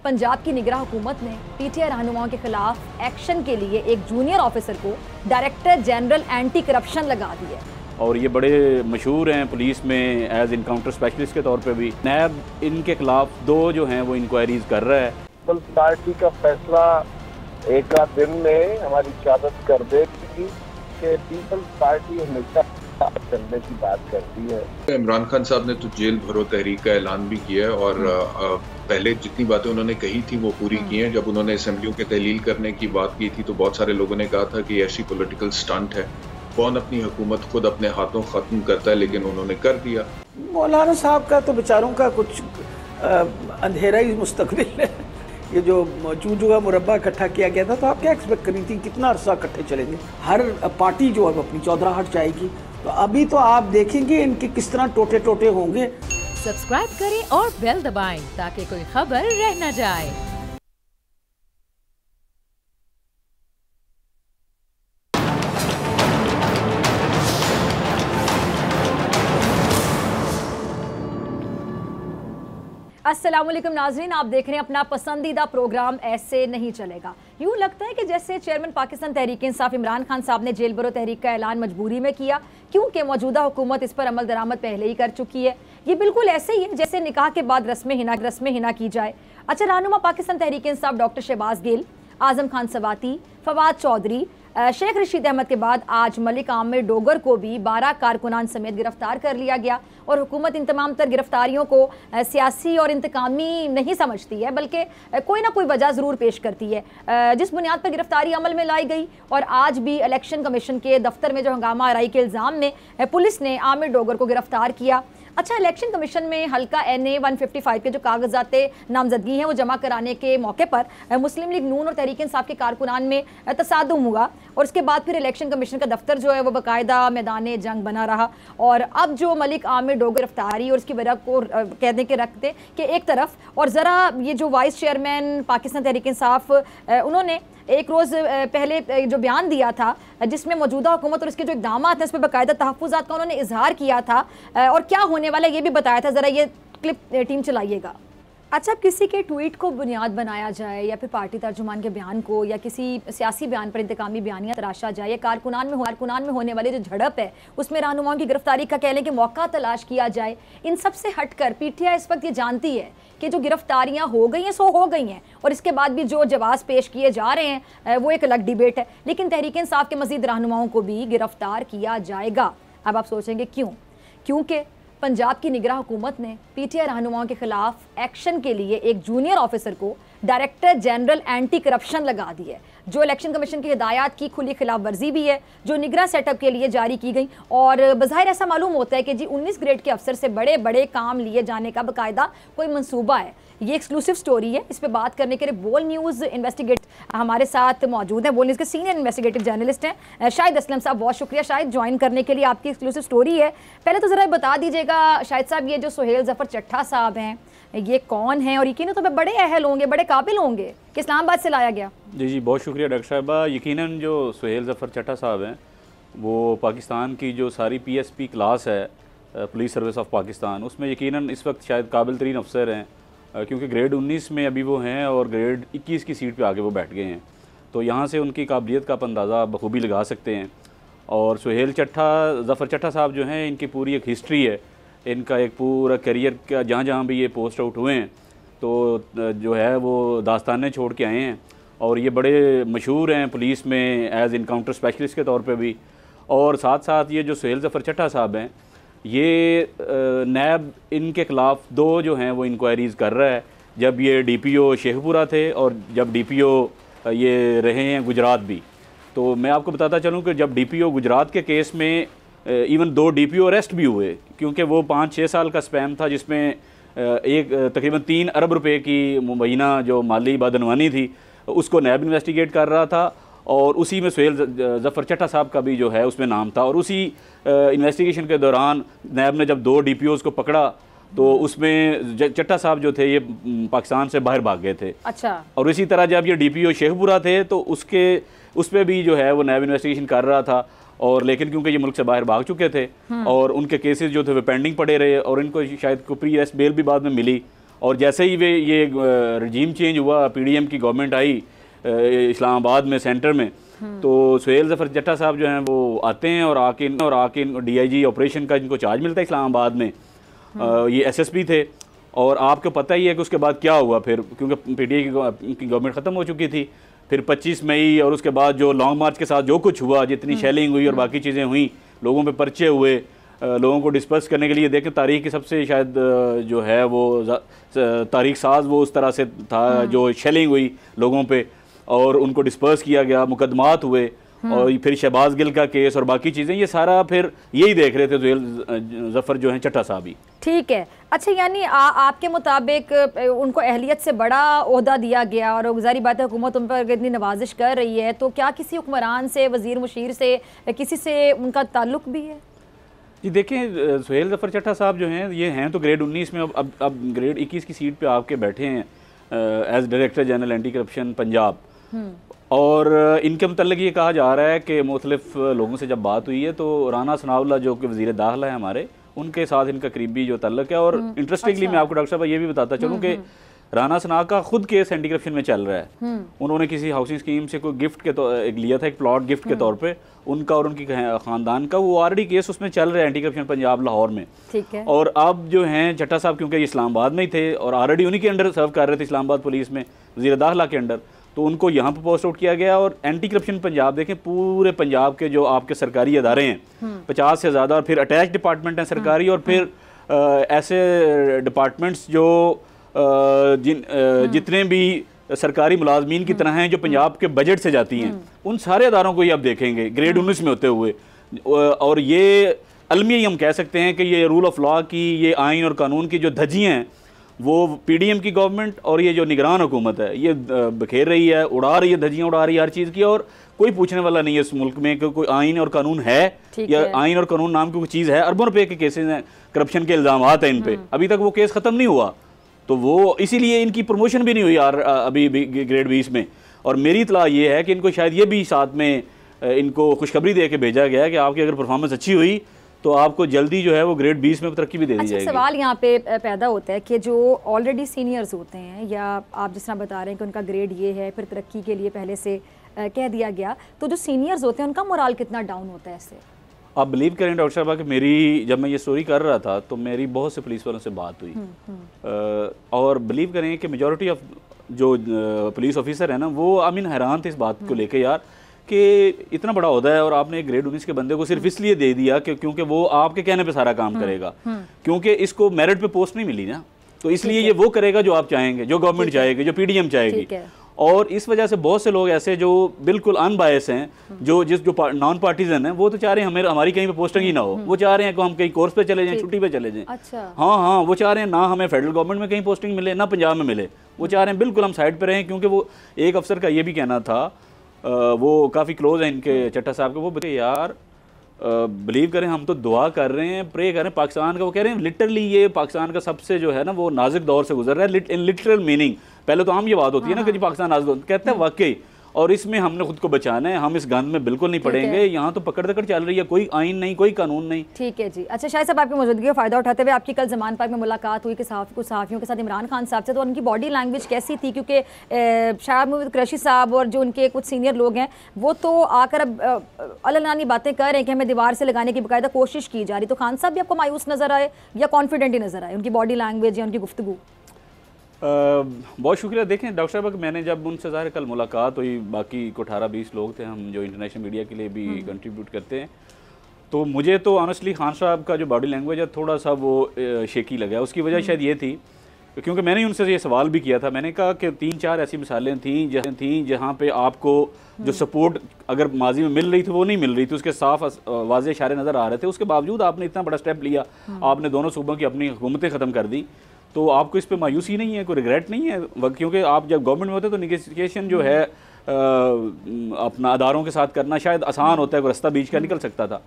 पंजाब की निगरान हुकूमत ने पीटीआई रहनुमाओं के खिलाफ एक्शन के लिए एक जूनियर ऑफिसर को डायरेक्टर जनरल एंटी करप्शन लगा दी है। और ये बड़े मशहूर हैं पुलिस में एज इनकाउंटर स्पेशलिस्ट के तौर पे भी। नैब इनके खिलाफ 2 जो हैं वो इंक्वायरीज कर रहा है। पीपल्स पार्टी का फैसला एक आध दिन में हमारी क़यादत कर देगी कि पीपल्स पार्टी हमेशा चलने की बात करती है। इमरान खान साहब ने तो जेल भरो तहरीक का ऐलान भी किया है और पहले जितनी बातें उन्होंने कही थी वो पूरी की हैं। जब उन्होंने असेंबलियों के तहलील करने की बात की थी तो बहुत सारे लोगों ने कहा था कि ऐसी पॉलिटिकल स्टंट है, कौन अपनी हुकूमत खुद अपने हाथों ख़त्म करता है, लेकिन उन्होंने कर दिया। मौलाना साहब का तो बेचारों का कुछ अंधेरा ही मुस्तकबिल है। ये जो चूजू का मुरब्बा इकट्ठा किया गया था तो आप क्या एक्सपेक्ट करी थी, कितना अरसा इकट्ठे चलेंगे? हर पार्टी जो है अपनी चौधराहट चाहेगी। तो अभी तो आप देखेंगे इनके किस तरह टोटे टोटे होंगे। सब्सक्राइब करें और बेल दबाएं ताकि कोई खबर रह न जाए। अस्सलामुअलैकुम नाजरीन, आप देख रहे हैं अपना पसंदीदा प्रोग्राम ऐसे नहीं चलेगा। यूँ लगता है कि जैसे चेयरमैन पाकिस्तान तहरीक इंसाफ इमरान खान साहब ने जेल भरो तहरीक का ऐलान मजबूरी में किया, क्योंकि मौजूदा हुकूमत इस पर अमल दरामद पहले ही कर चुकी है। ये बिल्कुल ऐसे ही है जैसे निकाह के बाद रस्म हिना की जाए। अच्छा, रहनुमा पाकिस्तान तहरीक इंसाफ डॉक्टर शहबाज गिल, आजम खान सवाती, फवाद चौधरी, शेख रशीद अहमद के बाद आज मलिक आमिर डोगर को भी 12 कारकुनान समेत गिरफ्तार कर लिया गया। और हुकूमत इन तमाम तर गिरफ्तारियों को सियासी और इंतकामी नहीं समझती है, बल्कि कोई ना कोई वजह ज़रूर पेश करती है जिस बुनियाद पर गिरफ्तारी अमल में लाई गई। और आज भी इलेक्शन कमीशन के दफ्तर में जो हंगामा आराई के इल्ज़ाम में पुलिस ने आमिर डोगर को गिरफ्तार किया। अच्छा, इलेक्शन कमीशन में हल्का NA 155 के जो कागजात नामजदगी हैं वो जमा कराने के मौके पर मुस्लिम लीग नून और तहरीक इंसाफ के कारकुनान में तसादुम हुआ और उसके बाद फिर इलेक्शन कमीशन का दफ्तर जो है वो बाकायदा मैदान जंग बना रहा। और अब जो मलिक आमिर डोगर गिरफ्तारी और उसकी वजह को कहने के रखते कि एक तरफ, और ज़रा ये जो वाइस चेयरमैन पाकिस्तान तहरीक इंसाफ उन्होंने एक रोज़ पहले जो बयान दिया था जिसमें मौजूदा हुकूमत और इसके जो इक़दाम हैं उस पर बाकायदा तहफ़्फ़ुज़ात का उन्होंने इजहार किया था और क्या होने वाला ये भी बताया था। ज़रा ये क्लिप टीम चलाइएगा। अच्छा, अब किसी के ट्वीट को बुनियाद बनाया जाए या फिर पार्टी तर्जुमान के बयान को या किसी सियासी बयान पर इंतकामी बयानियाँ तराशा जाए या कारकुनान में होने वाली जो झड़प है उसमें रहनुमाओं की गिरफ्तारी का कह लें कि मौका तलाश किया जाए, इन सब से हटकर पीटीआई इस वक्त ये जानती है कि जो गिरफ्तारियां हो गई हैं सो हो गई हैं और इसके बाद भी जो जवाब पेश किए जा रहे हैं वो एक अलग डिबेट है, लेकिन तहरीक इंसाफ के मजीद रहनुमाओं को भी गिरफ्तार किया जाएगा। अब आप सोचेंगे क्यों? क्योंकि पंजाब की निगरान हुकूमत ने पीटीआई रहनुमाओं के खिलाफ एक्शन के लिए एक जूनियर ऑफिसर को डायरेक्टर जनरल एंटी करप्शन लगा दी है, जो इलेक्शन कमीशन की हिदायत की खुली खिलाफ वर्जी भी है जो निगरान सेटअप के लिए जारी की गई। और बज़ाहिर ऐसा मालूम होता है कि जी 19 ग्रेड के अफसर से बड़े बड़े काम लिए जाने का बाकायदा कोई मंसूबा है। ये एक्सक्लूसिव स्टोरी है, इस पर बात करने के लिए बोल न्यूज़ इन्वेस्टिगेट हमारे साथ मौजूद हैं। बोल न्यूज़ के सीनियर इन्वेस्टिगेटिव जर्नलिस्ट हैं शाहिद असलम साहब। बहुत शुक्रिया शाहिद ज्वाइन करने के लिए, आपकी एक्सक्लूसिव स्टोरी है। पहले तो ज़रा बता दीजिएगा शाहिद साहब, ये जो सुहेल ज़फ़र चट्टा साहब हैं ये कौन हैं और यकीनन तो बड़े अहल होंगे, बड़े काबिल होंगे, कि इस्लामाबाद से लाया गया? जी बहुत शुक्रिया डॉक्टर साहबा। यकीनन जो सुहेल ज़फ़र चट्टा साहब हैं वो पाकिस्तान की जो सारी PSP क्लास है पुलिस सर्विस ऑफ पाकिस्तान, उसमें यकीनन इस वक्त शायद काबिल तरीन अफसर हैं, क्योंकि ग्रेड 19 में अभी वो हैं और ग्रेड 21 की सीट पे आके वो बैठ गए हैं। तो यहाँ से उनकी काबिलियत का आप अंदाज़ा बखूबी लगा सकते हैं। और सुहेल ज़फ़र चट्टा साहब जो हैं, इनकी पूरी एक हिस्ट्री है, इनका एक पूरा करियर का जहाँ जहाँ भी ये पोस्ट आउट हुए हैं तो जो है वो दास्तानें छोड़ के आए हैं और ये बड़े मशहूर हैं पुलिस में एज इनकाउंटर स्पेशलिस्ट के तौर पे भी। और साथ साथ ये जो सुहेल ज़फ़र चट्टा साहब हैं ये नैब इनके ख़िलाफ़ 2 जो हैं वो इंक्वायरीज़ कर रहा है, जब ये DPO शेखपुरा थे और जब DPO ये रहे हैं गुजरात भी। तो मैं आपको बताता चलूँ कि जब DPO गुजरात के केस में इवन 2 DPO अरेस्ट भी हुए, क्योंकि वो 5-6 साल का स्पैम था जिसमें एक तकरीबन 3 अरब रुपए की मुबैना जो माली बदनवानी थी उसको नैब इन्वेस्टिगेट कर रहा था और उसी में सुहेल ज़फ़र चट्टा साहब का भी जो है उसमें नाम था। और उसी इन्वेस्टिगेशन के दौरान नैब ने जब 2 DPOs को पकड़ा तो उसमें चट्टा साहब जो थे ये पाकिस्तान से बाहर भाग गए थे। अच्छा। और इसी तरह जब ये DPO शेखपुरा थे तो उस पर भी जो है वो नैब इन्वेस्टिगेशन कर रहा था और लेकिन क्योंकि ये मुल्क से बाहर भाग चुके थे और उनके केसेस जो थे वो पेंडिंग पड़े रहे और इनको शायद प्री अरेस्ट बेल भी बाद में मिली और जैसे ही ये रजीम चेंज हुआ, PDM की गवर्नमेंट आई इस्लामाबाद में सेंटर में, तो सुहेल ज़फ़र चट्टा साहब जो हैं वो आते हैं और आके DIG ऑपरेशन का इनको चार्ज मिलता है इस्लामाबाद में। ये SSP थे और आपको पता ही है कि उसके बाद क्या हुआ फिर, क्योंकि PTI की गवर्नमेंट ख़त्म हो चुकी थी। फिर 25 मई और उसके बाद जो लॉन्ग मार्च के साथ जो कुछ हुआ, जितनी शेलिंग हुई और बाकी चीज़ें हुई, लोगों पे पर्चे हुए, लोगों को डिस्पर्स करने के लिए देखें तारीख की सबसे शायद जो है वो तारीख साज वो उस तरह से था, जो शेलिंग हुई लोगों पे और उनको डिस्पर्स किया गया, मुकदमात हुए और फिर शहबाज गिल का केस और बाकी चीज़ें, ये सारा फिर यही देख रहे थे सुहेल ज़फ़र जो हैं चट्टा साहब ही। ठीक है, अच्छा, यानी आपके मुताबिक उनको अहलियत से बड़ा ओहदा दिया गया और गुज़ारी बात है हुकूमत उन पर इतनी नवाजिश कर रही है, तो क्या किसी हुक्मरान से, वज़ीर मुशीर से, किसी से उनका ताल्लुक़ भी है? जी देखें, सुहेल ज़फ़र चट्टा साहब जो हैं ये हैं तो ग्रेड 19 में, अब ग्रेड 21 की सीट पे आपके बैठे हैं as director general anti corruption Punjab. और इनके मतलब ये कहा जा रहा है कि मुख्तलिफ लोगों से जब बात हुई है तो राना सनाउल्लाह जो कि वज़ीर दाखिला है हमारे, उनके साथ इनका करीबी जो ताल्लुक है। और इंटरेस्टिंगली मैं आपको डॉक्टर साहब ये भी बताता चलूँ कि राना सना का खुद केस एंटी करप्शन में चल रहा है। उन्होंने किसी हाउसिंग स्कीम से कोई गिफ्ट के लिया था, एक प्लॉट गिफ्ट के तौर पे, उनका और उनकी खानदान का, वो ऑलरेडी केस उसमें चल रहा है एंटी करप्शन पंजाब लाहौर में। ठीक है। और अब जो हैं चट्टा साहब, क्योंकि इस्लामाबाद में ही थे और ऑलरेडी उन्हीं के अंडर सर्व कर रहे थे इस्लामाबाद पुलिस में, वज़ीर दाखिला के अंडर, तो उनको यहाँ पर पोस्ट आउट किया गया। और एंटी करप्शन पंजाब देखें, पूरे पंजाब के जो आपके सरकारी अदारे हैं 50 से ज़्यादा, और फिर अटैच डिपार्टमेंट हैं सरकारी, और फिर ऐसे डिपार्टमेंट्स जो जितने भी सरकारी मुलाजमीन की तरह हैं जो पंजाब के बजट से जाती हैं, उन सारे अदारों को ही आप देखेंगे ग्रेड 19 में होते हुए। और ये अलमी हम कह सकते हैं कि ये रूल ऑफ लॉ की, ये आइन और कानून की जो धज्जियाँ हैं वो PDM की गवर्नमेंट और ये जो निगरान हुकूमत है ये बखेर रही है, उड़ा रही है, धज्जियाँ उड़ा रही है हर चीज़ की। और कोई पूछने वाला नहीं है इस मुल्क में कि कोई आइन और कानून है या आइन और कानून नाम की कोई चीज़ है। अरबों रुपए के केसेस हैं, करप्शन के इल्ज़ामात हैं इन पे, अभी तक वो केस ख़त्म नहीं हुआ। तो वो इसीलिए इनकी प्रमोशन भी नहीं हुई यार अभी ग्रेड 20 में। और मेरी इतला ये है कि इनको शायद ये भी साथ में इनको खुशखबरी दे के भेजा गया है कि आपकी अगर परफॉर्मेंस अच्छी हुई तो आपको जल्दी जो है वो ग्रेड 20 में तरक्की भी दे दी जाएगी। सवाल यहाँ पे पैदा होता है कि जो ऑलरेडी सीनियर्स होते हैं, या आप जिस तरह बता रहे हैं कि उनका ग्रेड ये है, फिर तरक्की के लिए पहले से कह दिया गया, तो जो सीनियर्स होते हैं उनका मोराल कितना डाउन होता है इससे? आप बिलीव करें डॉक्टर साहब कि मेरी, जब मैं ये स्टोरी कर रहा था तो मेरी बहुत से पुलिस वालों से बात हुई, और बिलीव करें कि मेजॉरिटी ऑफ जो पुलिस ऑफिसर है ना, वो हैरान थे इस बात को लेके यार कि इतना बड़ा ओहदा है और आपने एक ग्रेड 19 के बंदे को सिर्फ इसलिए दे दिया कि क्योंकि वो आपके कहने पे सारा काम करेगा, क्योंकि इसको मेरिट पे पोस्ट नहीं मिली ना, तो इसलिए ये वो करेगा जो आप चाहेंगे, जो गवर्नमेंट चाहेगी, जो PDM चाहेगी। और इस वजह से बहुत से लोग ऐसे जो बिल्कुल अनबायस हैं, जो नॉन पार्टीजन हैं, वो तो चाह रहे हैं हमारी कहीं पे पोस्टिंग ही ना हो, वो चाह रहे हैं कि हम कहीं कोर्स पे चले जाएं, छुट्टी पे चले जाएं। अच्छा। हाँ, वो चाह रहे हैं ना हमें फेडरल गवर्नमेंट में कहीं पोस्टिंग मिले, ना पंजाब में मिले, वो चाह रहे हैं बिल्कुल हम साइड पे रहें। क्योंकि वो एक अफसर का ये भी कहना था, वो काफ़ी क्लोज है इनके चट्टा साहब के, वो बोले यार बिलीव करें हम तो दुआ कर रहे हैं, प्रे कर रहे हैं पाकिस्तान का, वो कह रहे हैं लिटरली ये पाकिस्तान का सबसे जो है ना वो नाजुक दौर से गुजर रहा है, इन लिटरल मीनिंग। पहले तो आम ये बात होती है ना कि जी पाकिस्तान नाजुक, कहते हैं वाकई, और इसमें हमने खुद को बचाना है, हम इस गंद में बिल्कुल नहीं पड़ेंगे। यहाँ तो पकड़ दकड़ चल रही है, कोई आइन नहीं, कोई कानून नहीं। ठीक है जी। अच्छा शाहिद साहब, आपकी मौजूदगी का फ़ायदा उठाते हुए आपकी कल ज़मान पार्क में मुलाकात हुई कि कुछ सहाफ़ियों के साथ इमरान खान साहब से, तो उनकी बॉडी लैंग्वेज कैसी थी? क्योंकि शाह महमूद कुरैशी साहब और जो उनके कुछ सीनियर लोग हैं वो तो आकर अब अलनानी बातें कर रहे हैं कि हमें दीवार से लगाने की बाकायदा कोशिश की जा रही, तो खान साहब भी आपको मायूस नज़र आए या कॉन्फिडेंट ही नज़र आए उनकी बॉडी लैंग्वेज या उनकी गुफ्तगू? बहुत शुक्रिया। देखें डॉक्टर साहब, मैंने जब उनसे ज़ाहिर कल मुलाकात हुई, बाकी को 18-20 लोग थे हम जो इंटरनेशनल मीडिया के लिए भी कंट्रीब्यूट करते हैं, तो मुझे तो ऑनेस्टली खान साहब का जो बॉडी लैंग्वेज है थोड़ा सा वो शेकी लगा। उसकी वजह शायद ये थी क्योंकि मैंने उनसे ये सवाल भी किया था, मैंने कहा कि 3-4 ऐसी मिसालें थीं जहाँ पे आपको जो सपोर्ट अगर माजी में मिल रही थी वो नहीं मिल रही थी, उसके साफ वाज़े इशारे नज़र आ रहे थे, उसके बावजूद आपने इतना बड़ा स्टेप लिया, आपने दोनों सूबों की अपनी हुकूमतें ख़त्म कर दी, तो आपको इस पे मायूसी नहीं है, कोई रिग्रेट नहीं है? क्योंकि आप जब गवर्नमेंट में होते तो निगोशिएशन जो है अपना अदारों के साथ करना शायद आसान होता है, कोई रास्ता बीच का निकल सकता था।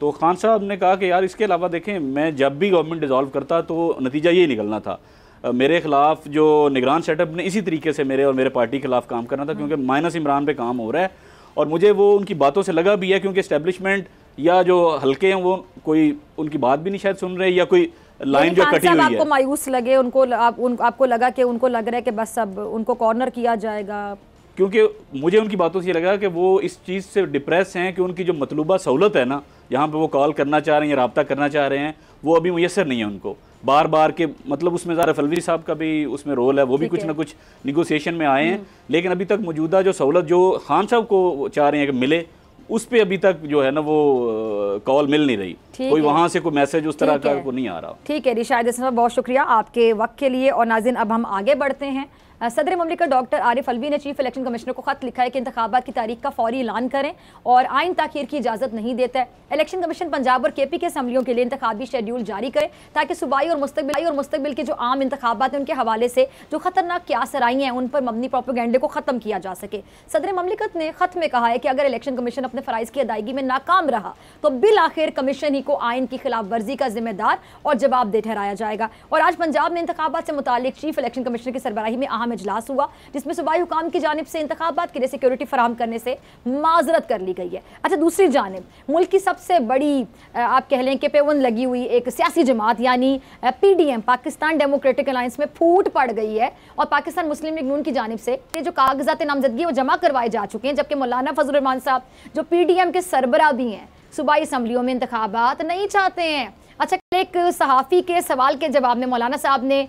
तो खान साहब ने कहा कि यार इसके अलावा देखें, मैं जब भी गवर्नमेंट डिज़ोल्व करता तो नतीजा यही निकलना था, मेरे खिलाफ जो निगरान सेटअप ने इसी तरीके से मेरे और मेरे पार्टी के खिलाफ काम करना था, क्योंकि माइनस इमरान पे काम हो रहा है। और मुझे वो उनकी बातों से लगा भी है, क्योंकि इस्टेब्लिशमेंट या जो हल्के हैं वो कोई उनकी बात भी नहीं शायद सुन रहे, या कोई लाइन जो कटी हुई है। आपको मायूस लगे, आपको लगा कि उनको लग रहा है कि बस अब उनको कॉर्नर किया जाएगा? क्योंकि मुझे उनकी बातों से ये लगा कि वो इस चीज़ से डिप्रेस हैं कि उनकी जो मतलूबा सहूलत है ना, यहाँ पे वो कॉल करना चाह रहे हैं या रब्ता करना चाह रहे हैं, वो अभी मुयसर नहीं है उनको। बार बार के मतलब उसमें ज़ारफ अलवी साहब का भी उसमें रोल है, वो भी कुछ ना कुछ निगोसिएशन में आए हैं, लेकिन अभी तक मौजूदा जो सहूलत जो खान साहब को चाह रहे हैं कि मिले, उस पर अभी तक जो है ना वो कॉल मिल नहीं रही, कोई वहाँ से कोई मैसेज उस तरह का को नहीं आ रहा। ठीक है रिशाद साहब, बहुत शुक्रिया आपके वक्त के लिए। और नाज़रीन अब हम आगे बढ़ते हैं। सदर ममलिकत डॉक्टर आरिफ अलवी ने चीफ इलेक्शन कमिश्नर को खत लिखा है कि इंतखाबात की तारीख का फौरी ऐलान करें और आइन ताखीर की इजाज़त नहीं देता है। इलेक्शन कमीशन पंजाब और KP के असम्बलियों के लिए इंतखाबी शेड्यूल जारी करे ताकि सूबाई और मुस्तकबिल के जो आम इंतखाबात हैं उनके हवाले से जो खतरनाक क्यासराई हैं उन पर मबनी प्रोपेगेंडे को ख़त्म किया जा सके। सदर ममलिकत ने खत में कहा है कि अगर इलेक्शन कमीशन अपने फ़राइज़ की अदायगी में नाकाम रहा तो बिल आखिर कमीशन ही को आइन की खिलाफ वर्जी का जिम्मेदार और जवाबदेह ठहराया जाएगा। और आज पंजाब में इंतखाबात से मुतालिक चीफ इलेक्शन कमिश्नर की सरबराही में अहम इजलास हुआ जिसमें सूबाई हुकाम की जानिब से इंतखाबात के लिए सिक्योरिटी फराहम करने से माजरत कर ली गई है। अच्छा, दूसरी जानिब मुल्क की सबसे बड़ी आप कह लें कि पेवन लगी हुई एक सियासी जमात यानी PDM पाकिस्तान डेमोक्रेटिक अलायंस में फूट पड़ गई है और पाकिस्तान मुस्लिम लीग नून की जानिब से ये जो कागजात नामजदगी वो जमा करवाए जा चुके हैं, जबकि मौलाना फजल रहमान साहब जो PDM के सरबराह भी हैं सूबाई असम्बलियों में इंतखाबात नहीं चाहते हैं। अच्छा, एक सहाफ़ी के सवाल के जवाब में मौलाना साहब ने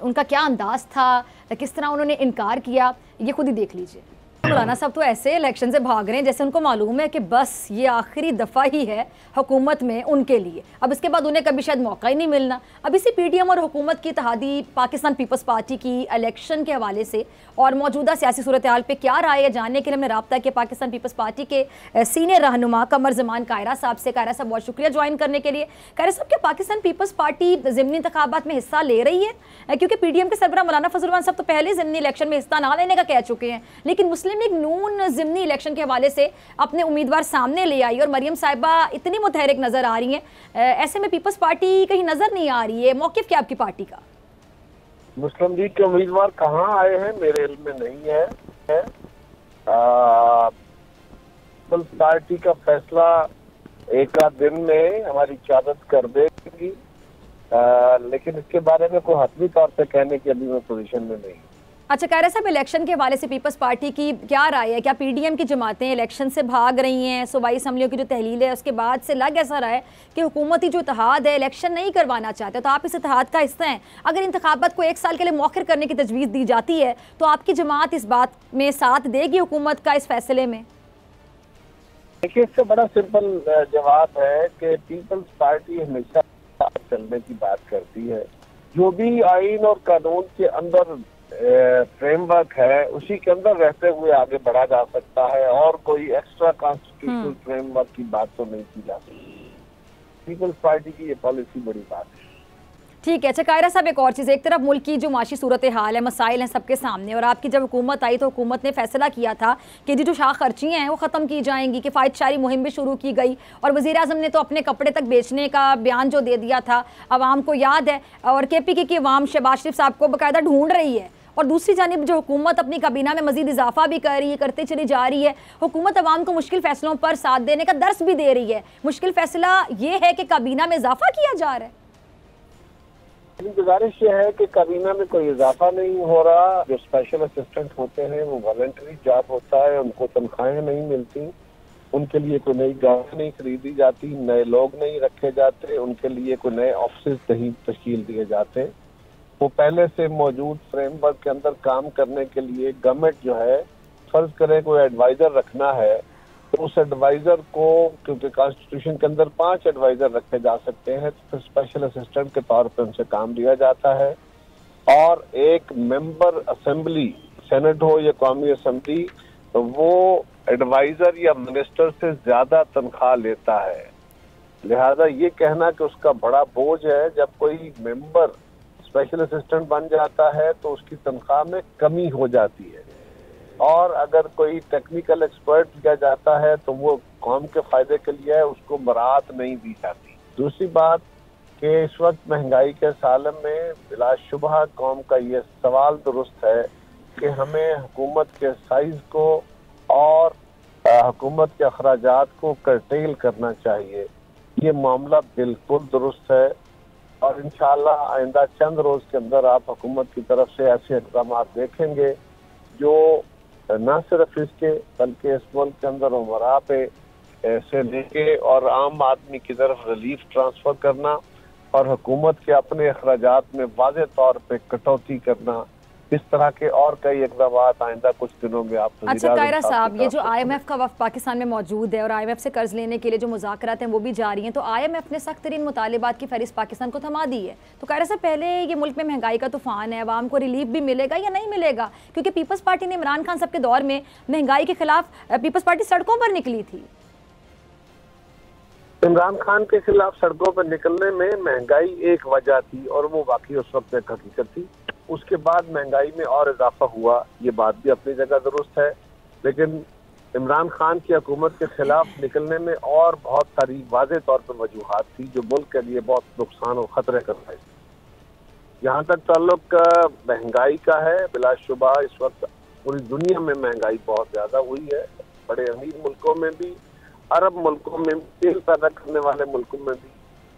उनका क्या अंदाज़ था, किस तरह उन्होंने इनकार किया, ये खुद ही देख लीजिए। मौलाना साहब तो ऐसे इलेक्शन से भाग रहे हैं जैसे उनको मालूम है कि बस ये आखिरी दफ़ा ही है हुकूमत में उनके लिए, अब इसके बाद उन्हें कभी शायद मौका ही नहीं मिलना। अब इसी PDM और हुकूमत की इत्तेहादी पाकिस्तान पीपल्स पार्टी की इलेक्शन के हवाले से और मौजूदा सियासी सूरत हाल पे क्या राय है जानने के लिए हमने रब्ता किया पाकिस्तान पीपल्स पार्टी के सीनियर रहनुमा कमर ज़मान कायरा साहब से। कायरा साहब बहुत शुक्रिया ज्वाइन करने के लिए। कायरा साहब, क्या पाकिस्तान पीपल्स पार्टी ज़िमनी इंतखाबात में हिस्सा ले रही है? क्योंकि PDM के सरबराह मौलाना फजल रहमान साहब तो पहले ज़िमनी इलेक्शन में हिस्सा ना लेने का कह चुके हैं, लेकिन मुस्लिम लीग नून ज़िमनी इलेक्शन के हवाले से अपने उम्मीदवार सामने ले आई और मरियम साहिबा इतनी मुतहरिक नज़र आ रही हैं, ऐसे में पीपल्स पार्टी कहीं नज़र नहीं आ रही है, मौक़िफ़ क्या आपकी पार्टी का? मुस्लिम लीग के उम्मीदवार कहाँ आए हैं मेरे इल्म में नहीं है। पीपल्स पार्टी का फैसला एक आध दिन में हमारी क़यादत कर देगी, लेकिन इसके बारे में कोई हतमी तौर पे कहने की अभी मैं पोजीशन में नहीं। अच्छा कायरा साहब, इलेक्शन के हवाले से पीपल्स पार्टी की क्या राय है? क्या PDM की जमातें इलेक्शन से भाग रही हैं? सूबाई असम्बलियों की जो तहलील है उसके बाद से लग ऐसा रहा है कि हुकूमती जो इत्तेहाद है इलेक्शन नहीं करवाना चाहते, तो आप इस इत्तेहाद का हिस्सा हैं। अगर इंतखाबात को 1 साल के लिए मौखर करने की तजवीज़ दी जाती है तो आपकी जमात इस बात में साथ देगी हुकूमत का इस फैसले में? देखिए, इससे बड़ा सिंपल जवाब है कि पीपल्स पार्टी हमेशा चलने की बात करती है। जो भी आइन और कानून के अंदर फ्रेमवर्क है उसी के अंदर रहते हुए आगे बढ़ा जा सकता है और कोई एक्स्ट्रा कॉन्स्टिट्यूशनल फ्रेमवर्क की बात तो नहीं की जा सकती। पीपल्स पार्टी की ये पॉलिसी बड़ी बात है। ठीक है। अच्छा कायरा साहब, एक और चीज़, एक तरफ मुल्क की जो माशी सूरत हाल है, मसाइल हैं सबके सामने, और आपकी जब हुकूमत आई तो हुकूमत ने फैसला किया था कि जो शाह खर्चियाँ हैं वो ख़त्म की जाएंगी, किफ़ायतशारी मुहिम भी शुरू की गई और वज़ीर-ए-आज़म ने तो अपने कपड़े तक बेचने का बयान जो दे दिया था आवाम को याद है, और KPK की अवाम शहबाज शरीफ साहब को बाकायदा ढूंढ रही है। और दूसरी जानिब जो हुकूमत अपनी काबीना में मजीद इजाफा भी कर रही है, करते चली जा रही है, हुकूमत अवाम को मुश्किल फैसलों पर साथ देने का दर्स भी दे रही है। मुश्किल फैसला ये है कि काबीना में इजाफा किया जा रहा है। गुजारिश ये है कि काबीना में कोई इजाफा नहीं हो रहा। जो स्पेशल असिस्टेंट होते हैं वो वॉलंटरी जॉब होता है, उनको तनख्वाहें नहीं मिलती, उनके लिए कोई नई गाड़ियाँ नहीं खरीदी जाती, नए लोग नहीं रखे जाते, उनके लिए कोई नए ऑफिस नहीं तश्कील दिए जाते। वो पहले से मौजूद फ्रेमवर्क के अंदर काम करने के लिए गवर्नमेंट जो है, फर्ज करें कोई एडवाइजर रखना है तो उस एडवाइजर को, क्योंकि कॉन्स्टिट्यूशन के अंदर 5 एडवाइजर रखे जा सकते हैं, तो फिर स्पेशल असिस्टेंट के तौर पे उनसे काम लिया जाता है। और एक मेंबर असेंबली, सेनेट हो या कौमी असेंबली, तो वो एडवाइजर या मिनिस्टर से ज्यादा तनख्वाह लेता है। लिहाजा ये कहना कि उसका बड़ा बोझ है, जब कोई मेंबर स्पेशल असिस्टेंट बन जाता है तो उसकी तनख्वाह में कमी हो जाती है, और अगर कोई टेक्निकल एक्सपर्ट किया जाता है तो वो कौम के फायदे के लिए है, उसको बरात नहीं दी जाती। दूसरी बात कि इस वक्त महंगाई के साल में बिलाशुबह कौम का ये सवाल दुरुस्त है कि हमें हुकूमत के साइज को और हुकूमत के अखराजात को कर्टेल करना चाहिए। ये मामला बिल्कुल दुरुस्त है। और इंशाअल्लाह आइंदा चंद रोज के अंदर आप हुकूमत की तरफ से ऐसे इक़दाम देखेंगे जो न सिर्फ इसके बल्कि इस मुल्क के अंदर उमरा पे से लेके और आम आदमी की तरफ रिलीफ ट्रांसफर करना और हुकूमत के अपने अखराजात में वाज़ेह तौर पे कटौती करना, इस तरह के और कई इक़दाम आइंदा कुछ दिनों में आप। अच्छा कायरा साहब, ये जो IMF का वफ़द पाकिस्तान में मौजूद है और IMF से कर्ज लेने के लिए जो मुज़ाकरात हैं वो भी जारी हैं, तो IMF ने सख्त तरीन मुतालिबात की फहरिस्त पाकिस्तान को थमा दी है। तो कायरा साहब, पहले ये मुल्क में महंगाई का तूफान है, अवाम को रिलीफ भी मिलेगा या नहीं मिलेगा? क्योंकि पीपल्स पार्टी ने इमरान खान साहब के दौर में महंगाई के खिलाफ पीपल्स पार्टी सड़कों पर निकली थी। इमरान खान के खिलाफ सड़कों पर निकलने में महंगाई एक वजह थी और वो वाकई उस वक्त एक हकीकत थी। उसके बाद महंगाई में और इजाफा हुआ, ये बात भी अपनी जगह दुरुस्त है, लेकिन इमरान खान की हुकूमत के खिलाफ निकलने में और बहुत सारी वाज़ेह तौर पर वजूहात थी जो मुल्क के लिए बहुत नुकसान और खतरे कर रहे थे। जहाँ तक ताल्लुक महंगाई का है, बिलाशुबा इस वक्त पूरी दुनिया में महंगाई बहुत ज्यादा हुई है। बड़े अमीर मुल्कों में भी, अरब मुल्कों में, तेल पैदा करने वाले मुल्कों में भी,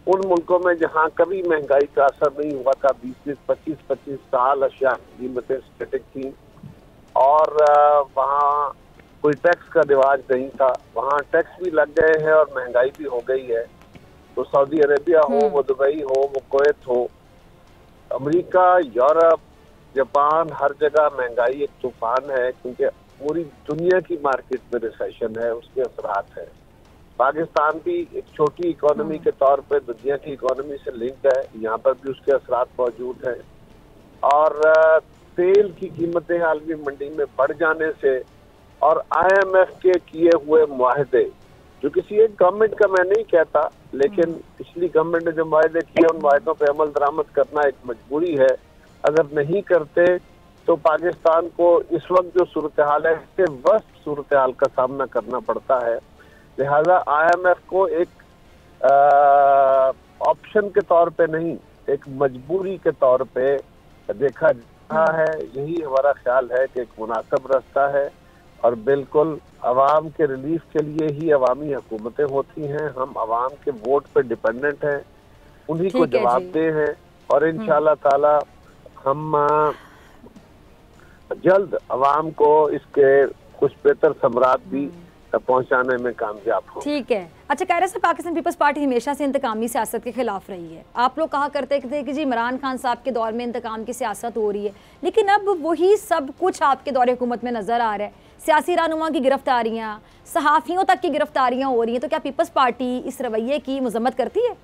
उन मुल्कों में जहाँ कभी महंगाई का असर नहीं हुआ था, 20-25 साल अशिया की कीमतें स्टैटिक थी और वहाँ कोई टैक्स का रिवाज नहीं था, वहाँ टैक्स भी लग गए हैं और महंगाई भी हो गई है। तो सऊदी अरेबिया हो, वो दुबई हो, वो कुवैत हो, अमेरिका, यूरोप, जापान, हर जगह महंगाई एक तूफान है, क्योंकि पूरी दुनिया की मार्केट में रिसेशन है, उसके असरात है। पाकिस्तान भी एक छोटी इकोनॉमी के तौर पे दुनिया की इकोनॉमी से लिंक है, यहाँ पर भी उसके असरात मौजूद हैं। और तेल की कीमतें आलमी मंडी में बढ़ जाने से और IMF के किए हुए मुआहदे, जो किसी एक गवर्नमेंट का मैं नहीं कहता, लेकिन पिछली गवर्नमेंट ने जो मुआहदे किए उन मुआहदों पर अमल दरामद करना एक मजबूरी है। अगर नहीं करते तो पाकिस्तान को इस वक्त जो सूरत हाल है, इससे वर्स्ट सूरत हाल का सामना करना पड़ता है। लिहाजा IMF को एक ऑप्शन के तौर पे नहीं, एक मजबूरी के तौर पे देखा जा रहा है। यही हमारा ख्याल है कि एक मुनासिब रास्ता है और बिल्कुल अवाम के रिलीफ के लिए ही अवामी हुकूमतें होती हैं। हम अवाम के वोट पे डिपेंडेंट हैं, उन्हीं को जवाबदेह हैं और इंशाअल्लाह ताला हम जल्द अवाम को इसके कुछ बेहतर समरात भी पहुंचाने में कामयाब हो। ठीक है। अच्छा कायरा साहब, पाकिस्तान पीपल्स पार्टी हमेशा से इंतकामी सियासत के खिलाफ रही है। आप लोग कहा करते थे कि जी इमरान खान साहब के दौर में इंतकाम की सियासत हो रही है, लेकिन अब वही सब कुछ आपके दौरे हुकूमत में नजर आ रहा है। सियासी रहनुमा की गिरफ्तारियां, सहाफियों तक की गिरफ्तारियां हो रही हैं, तो क्या पीपल्स पार्टी इस रवैये की मजम्मत करती है?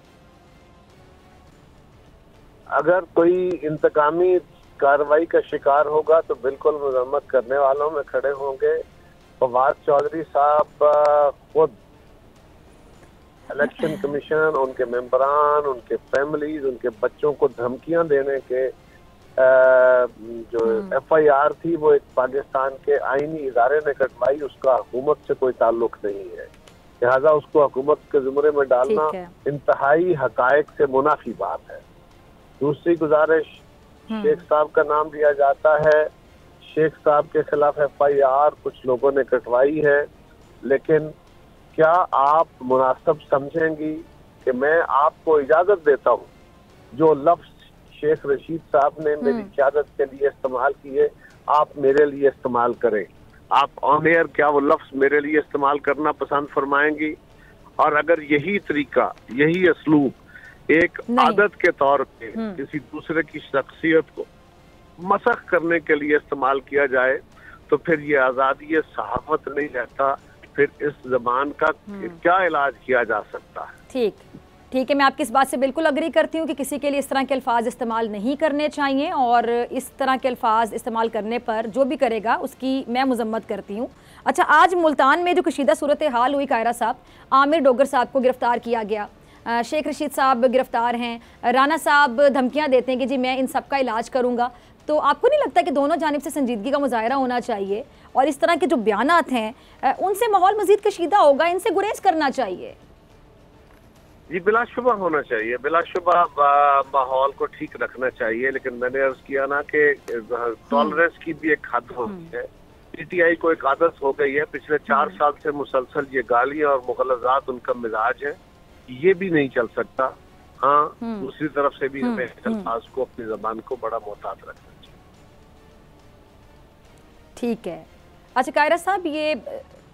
अगर कोई इंतकामी कार्रवाई का शिकार होगा तो बिल्कुल मजम्मत करने वालों में खड़े होंगे। फवाद चौधरी साहब खुद इलेक्शन कमीशन, उनके मेंबरान, उनके फैमिलीज, उनके बच्चों को धमकियां देने के जो FIR थी वो एक पाकिस्तान के आईनी इदारे ने कटवाई, उसका हुकूमत से कोई ताल्लुक नहीं है। लिहाजा उसको हुकूमत के जुमरे में डालना इंतहाई हकायक से मुनाफी बात है। दूसरी गुजारिश, शेख साहब का नाम लिया जाता है, शेख साहब के खिलाफ FIR कुछ लोगों ने कटवाई है, लेकिन क्या आप मुनासिब समझेंगी कि मैं आपको इजाजत देता हूँ जो लफ्ज शेख रशीद साहब ने मेरी क़यादत के लिए इस्तेमाल किए, आप मेरे लिए इस्तेमाल करें? आप ऑन एयर क्या वो लफ्ज मेरे लिए इस्तेमाल करना पसंद फरमाएंगी? और अगर यही तरीका, यही असलूब एक आदत के तौर पे किसी दूसरे की शख्सियत को मसख करने के लिए इस्तेमाल किया जाए तो फिर ये आज़ादी सहाफत नहीं रहता, फिर इस ज़बान का क्या इलाज किया जा सकता है? ठीक है, मैं आपकी इस बात से बिल्कुल अग्री करती हूँ कि किसी के लिए इस तरह के अल्फाज इस्तेमाल नहीं करने चाहिए और इस तरह के अल्फाज इस्तेमाल करने पर जो भी करेगा उसकी मैं मजम्मत करती हूँ। अच्छा, आज मुल्तान में जो कशीदा सूरत हाल हुई कायरा साहब, आमिर डोगर साहब को गिरफ्तार किया गया, शेख रशीद साहब गिरफ्तार हैं, राना साहब धमकियाँ देते हैं कि जी मैं इन सब का इलाज करूँगा। तो आपको नहीं लगता कि दोनों जानिब से संजीदगी का मुजाहरा होना चाहिए और इस तरह के जो बयानात हैं उनसे माहौल मजीद कशीदा होगा, इनसे गुरेज करना चाहिए? जी बिलाशुबा होना चाहिए, बिलाशुबा माहौल को ठीक रखना चाहिए, लेकिन मैंने अर्ज किया ना कि टॉलरेंस की भी एक हद होती है। PTI को एक आदत हो गई है, पिछले 4 साल से मुसलसल ये गालियां और मुगलजात उनका मिजाज है, ये भी नहीं चल सकता। हाँ, दूसरी तरफ से भी हमें अल्फाज को, अपनी जबान को बड़ा मोहतात रखना चाहिए। ठीक है। अच्छा कायरा साहब, ये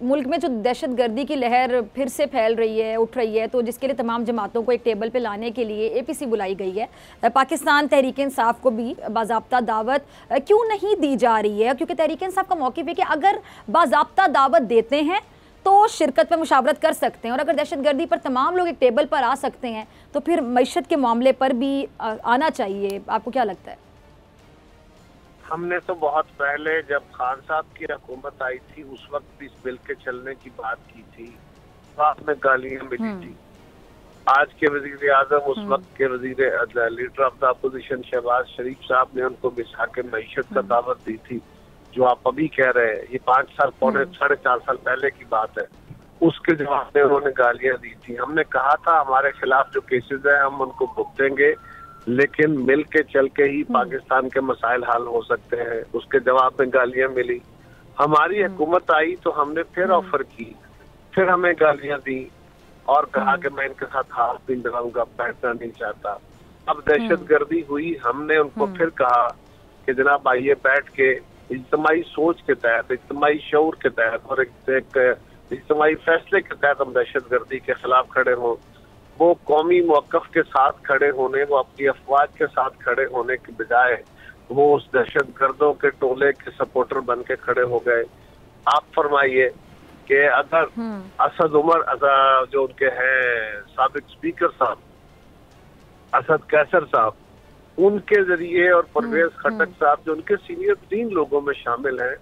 मुल्क में जो दहशतगर्दी की लहर फिर से फैल रही है, उठ रही है, तो जिसके लिए तमाम जमातों को एक टेबल पे लाने के लिए APC बुलाई गई है। पाकिस्तान तहरीक इंसाफ को भी बाज़ाब्ता दावत क्यों नहीं दी जा रही है? क्योंकि तहरीक इंसाफ का मौक़िफ़ है कि अगर बाज़ाब्ता दावत देते हैं तो शिरकत में मुशावरत कर सकते हैं, और अगर दहशतगर्दी पर तमाम लोग एक टेबल पर आ सकते हैं तो फिर मईशत के मामले पर भी आना चाहिए। आपको क्या लगता है? हमने तो बहुत पहले जब खान साहब की हुकूमत आई थी उस वक्त भी इस बिल के चलने की बात की थी, बाद में गालियां मिली थी। आज के वजीर आजम, उस वक्त के leader of the opposition Shehbaz Sharif साहब ने उनको बिठा के मईशत का दावत दी थी, जो आप अभी कह रहे हैं। ये 5 साल, पौने 4.5 साल पहले की बात है। उसके जवाब में उन्होंने गालियां दी थी। हमने कहा था हमारे खिलाफ जो केसेस है हम उनको भुगतेंगे, लेकिन मिल के चल के ही पाकिस्तान के मसाइल हल हो सकते हैं। उसके जवाब में गालियां मिली। हमारी हुकूमत आई तो हमने फिर ऑफर की, फिर हमें गालियां दी और कहा कि मैं इनके साथ हाथ भी लगाऊंगा, बैठना नहीं चाहता। अब दहशतगर्दी हुई, हमने उनको फिर कहा कि जनाब आइए बैठ के इज्तिमाई सोच के तहत, इज्तिमाई शऊर के तहत और एक इज्तिमाई फैसले के तहत हम दहशतगर्दी के खिलाफ खड़े हों। वो कौमी मौक़िफ़ के साथ खड़े होने, वो अपनी अफवाज के साथ खड़े होने के बजाय वो उस दहशतगर्दों के टोले के सपोर्टर बन के खड़े हो गए। आप फरमाइए कि अगर असद उमर जो उनके हैं साबिक स्पीकर साहब असद कैसर साहब, उनके जरिए और परवेज खटक साहब जो उनके सीनियर 3 लोगों में शामिल हैं,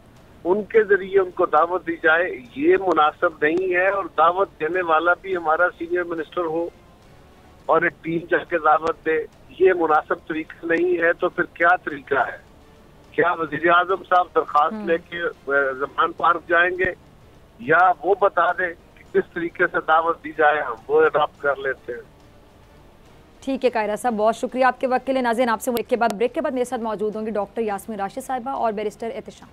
उनके जरिए उनको दावत दी जाए, ये मुनासिब नहीं है। और दावत देने वाला भी हमारा सीनियर मिनिस्टर हो और एक टीम जाके दावत दे, ये मुनासिब तरीका नहीं है। तो फिर क्या तरीका है? क्या वजीर आजम साहब दरखास्त लेके जमान पार्क जाएंगे, या वो बता दें कि किस तरीके से दावत दी जाए, हम वो अडॉप्ट कर लेते हैं। ठीक है कायरा साहब, बहुत शुक्रिया आपके वक्त के लिए। नाज़रीन, आपसे ब्रेक के बाद मेरे साथ मौजूद होंगी डॉक्टर यास्मीन राशिद साहिबा और बैरिस्टर एहतिशाम।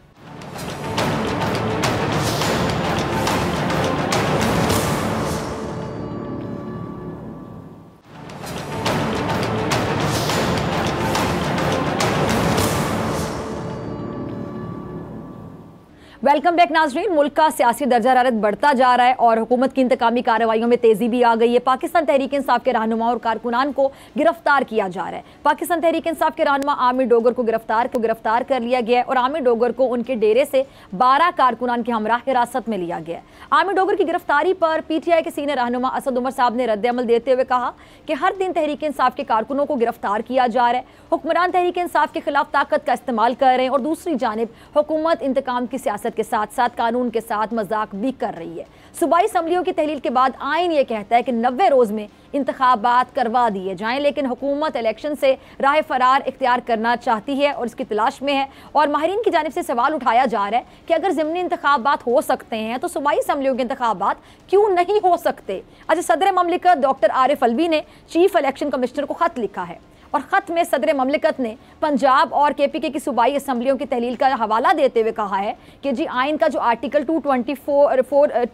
वेलकम बैक नाजरीन। मुल्क का सियासी दर्जा हरारत बढ़ता जा रहा है और हुकूमत की इंतकामी कार्रवाइयों में तेजी भी आ गई है। पाकिस्तान तहरीक इंसाफ के रहनुमा और कारकुनान को गिरफ्तार किया जा रहा है। पाकिस्तान तहरीक इंसाफ के रहनुमा आमिर डोगर को गिरफ्तार कर लिया गया है और आमिर डोगर को उनके डेरे से 12 कारकुनान के हमरा हिरासत में लिया गया है। आमिर डोगर की गिरफ्तारी पर PTI के सीनियर रहनुमा असद उमर साहब ने रद्द-ए-अमल देते हुए कहा कि हर दिन तहरीक इंसाफ के कारकुनों को गिरफ्तार किया जा रहा है। हुक्मरान तहरीक इंसाफ के खिलाफ ताकत का इस्तेमाल कर रहे हैं और दूसरी जानिब हुकूमत इंतकाम की सियासत के साथ साथ कानून के साथ मजाक भी कर रही है। सूबाई असम्बलियों की तहलील के बाद आइन ये कहता है कि 90 रोज में इंतखाबात करवा दिए जाएं, लेकिन हुकूमत इलेक्शन से राह फरार इख्तियार करना चाहती है और इसकी तलाश में है। और माहिरीन की जानिब से सवाल उठाया जा रहा है कि अगर ज़िमनी इंतखाबात हो सकते हैं तो सूबाई असम्बलियों के इंतखाबात क्यों नहीं हो सकते। अच्छा, सदर ममलिकत डॉक्टर आरिफ अलवी ने चीफ इलेक्शन कमिश्नर को खत लिखा है और ख़त में सदर ममलिकत ने पंजाब और KPK की सूबाई असम्बलियों की तहलील का हवाला देते हुए कहा है कि जी आइन का जो आर्टिकल 224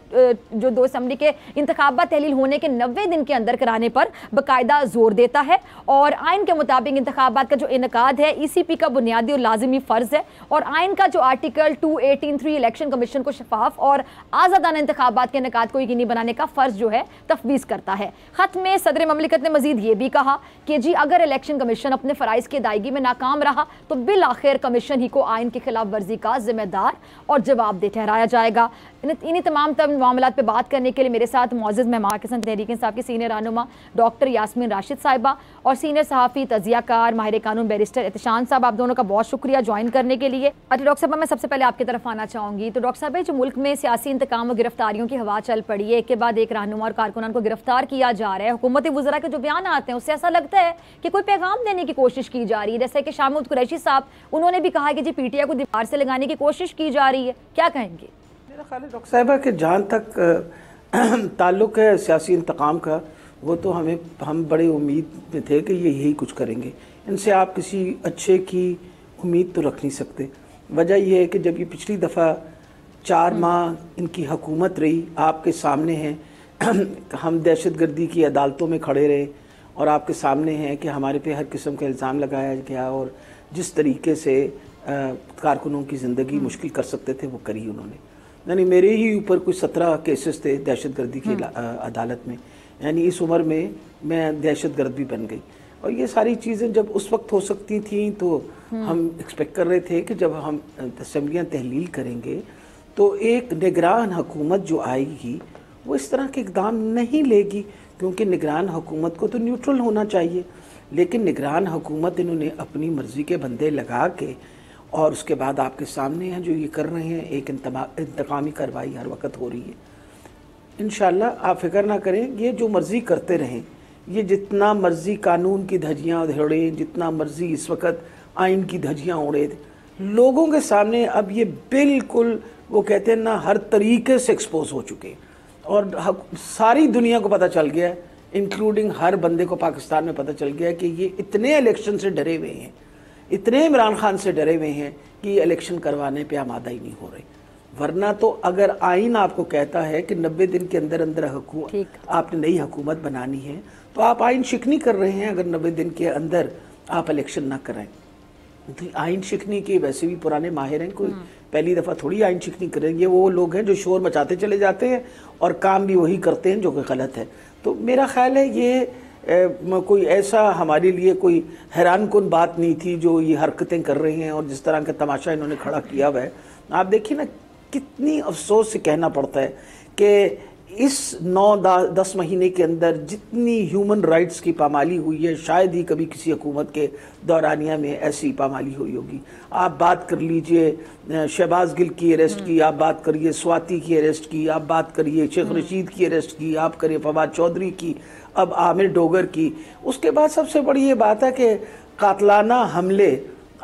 जो 2 असम्बली के इंतखाबात तहलील होने के 90 दिन के अंदर कराने पर बाकायदा जोर देता है और आइन के मुताबिक इंतखाबात का जो इनकाद है ECP का बुनियादी और लाजिमी फ़र्ज़ है। और आइन का जो आर्टिकल 218(3) इलेक्शन कमीशन को शफाफ और आज़ादाना इंतखाबात के इनकाद को यकीनी बनाने का फ़र्ज़ जो है तफवीज़ करता है। ख़त में सदर ममलिकत ने मज़ीद ये भी कहा कि जी अगर इलेक्शन कमीशन अपने फ़राइज़ की अदायगी में नाकाम रहा तो बिल आखिर कमीशन ही को आइन की खिलाफ वर्जी का जिम्मेदार और जवाबदेह ठहराया जाएगा। इन्हीं तमाम मामलात पे बात करने के लिए मेरे साथ मौजूद मेहमान पाकिस्तान तहरीक इंसाफ की सीनियर रहनुमा डॉक्टर यास्मीन राशिद साहिबा और सीनियर सहाफ़ी तजियाकार माहिर कानून बैरिस्टर एहतिशाम साहब, आप दोनों का बहुत शुक्रिया ज्वाइन करने के लिए। अच्छा डॉक्टर साहब, मैं सबसे पहले आपकी तरफ आना चाहूँगी। तो डॉक्टर साहब, जो मुल्क में सियासी इंतकाम और गिरफ्तारियों की हवा चल पड़ी है, एक के बाद एक रहनुमा और कारकुनान को गिरफ्तार किया जा रहा है, हुकूमती वज़रा के जो बयान आते हैं उससे ऐसा लगता है कि कोई पैगाम देने की कोशिश की जा रही है। जैसे कि शामुद कुरैशी साहब, उन्होंने भी कहा कि जी PTI को दीवार से लगाने की कोशिश की जा रही है, क्या कहेंगे? मेरा ख्याल है डॉक्टर साहिबा कि जहाँ तक ताल्लुक़ है सियासी इंतकाम का, वो तो हम बड़ी उम्मीद में थे कि ये यही कुछ करेंगे। इनसे आप किसी अच्छे की उम्मीद तो रख नहीं सकते। वजह यह है कि जब ये पिछली दफ़ा 4 माह इनकी हुकूमत रही, आपके सामने है, हम दहशतगर्दी की अदालतों में खड़े रहे और आपके सामने है कि हमारे पे हर किस्म का इल्ज़ाम लगाया गया और जिस तरीके से कारकुनों की ज़िंदगी मुश्किल कर सकते थे वो करी उन्होंने। यानी मेरे ही ऊपर कुछ 17 केसेस थे दहशतगर्दी की अदालत में, यानी इस उम्र में मैं दहशतगर्द भी बन गई। और ये सारी चीज़ें जब उस वक्त हो सकती थी तो हम एक्सपेक्ट कर रहे थे कि जब हम असम्बलियाँ तहलील करेंगे तो एक निगरान हुकूमत जो आएगी वो इस तरह के इकदाम नहीं लेगी, क्योंकि निगरान हुकूमत को तो न्यूट्रल होना चाहिए। लेकिन निगरान हुकूमत इन्होंने अपनी मर्ज़ी के बंदे लगा के और उसके बाद आपके सामने हैं जो ये कर रहे हैं, एक इंतकामी कार्रवाई हर वक्त हो रही है। इंशाअल्लाह आप फिक्र ना करें, ये जो मर्ज़ी करते रहें, ये जितना मर्ज़ी कानून की धज्जियाँ उड़ें, जितना मर्ज़ी इस वक्त आइन की धज्जियाँ उड़े, लोगों के सामने अब ये बिल्कुल वो कहते हैं ना हर तरीके से एक्सपोज हो चुके हैं और सारी दुनिया को पता चल गया है, इंक्लूडिंग हर बंदे को पाकिस्तान में पता चल गया है कि ये इतने इलेक्शन से डरे हुए हैं, इतने इमरान खान से डरे हुए हैं कि इलेक्शन करवाने पे आमादा ही नहीं हो रही। वरना तो अगर आइन आपको कहता है कि 90 दिन के अंदर अंदर आपने नई हुकूमत बनानी है तो आप आइन शिकनी कर रहे हैं। अगर 90 दिन के अंदर आप इलेक्शन ना कराएं तो आइन शिकनी के वैसे भी पुराने माहिर हैं, कोई पहली दफ़ा थोड़ी आइन शिकनी करेंगे। वो लोग हैं जो शोर मचाते चले जाते हैं और काम भी वही करते हैं जो कि गलत है। तो मेरा ख्याल है ये कोई ऐसा हमारे लिए कोई हैरान कुन बात नहीं थी जो ये हरकतें कर रहे हैं और जिस तरह का तमाशा इन्होंने खड़ा किया हुआ है। आप देखिए ना कितनी अफसोस से कहना पड़ता है कि इस 9-10 महीने के अंदर जितनी ह्यूमन राइट्स की पामाली हुई है शायद ही कभी किसी हुकूमत के दौरानिया में ऐसी पामाली हुई होगी। आप बात कर लीजिए शहबाज गिल की अरेस्ट की, आप बात करिए स्वाति की अरेस्ट की, आप बात करिए शेख रशीद की अरेस्ट की, आप करिए फवाद चौधरी की, अब आमिर डोगर की। उसके बाद सबसे बड़ी ये बात है कि कातलाना हमले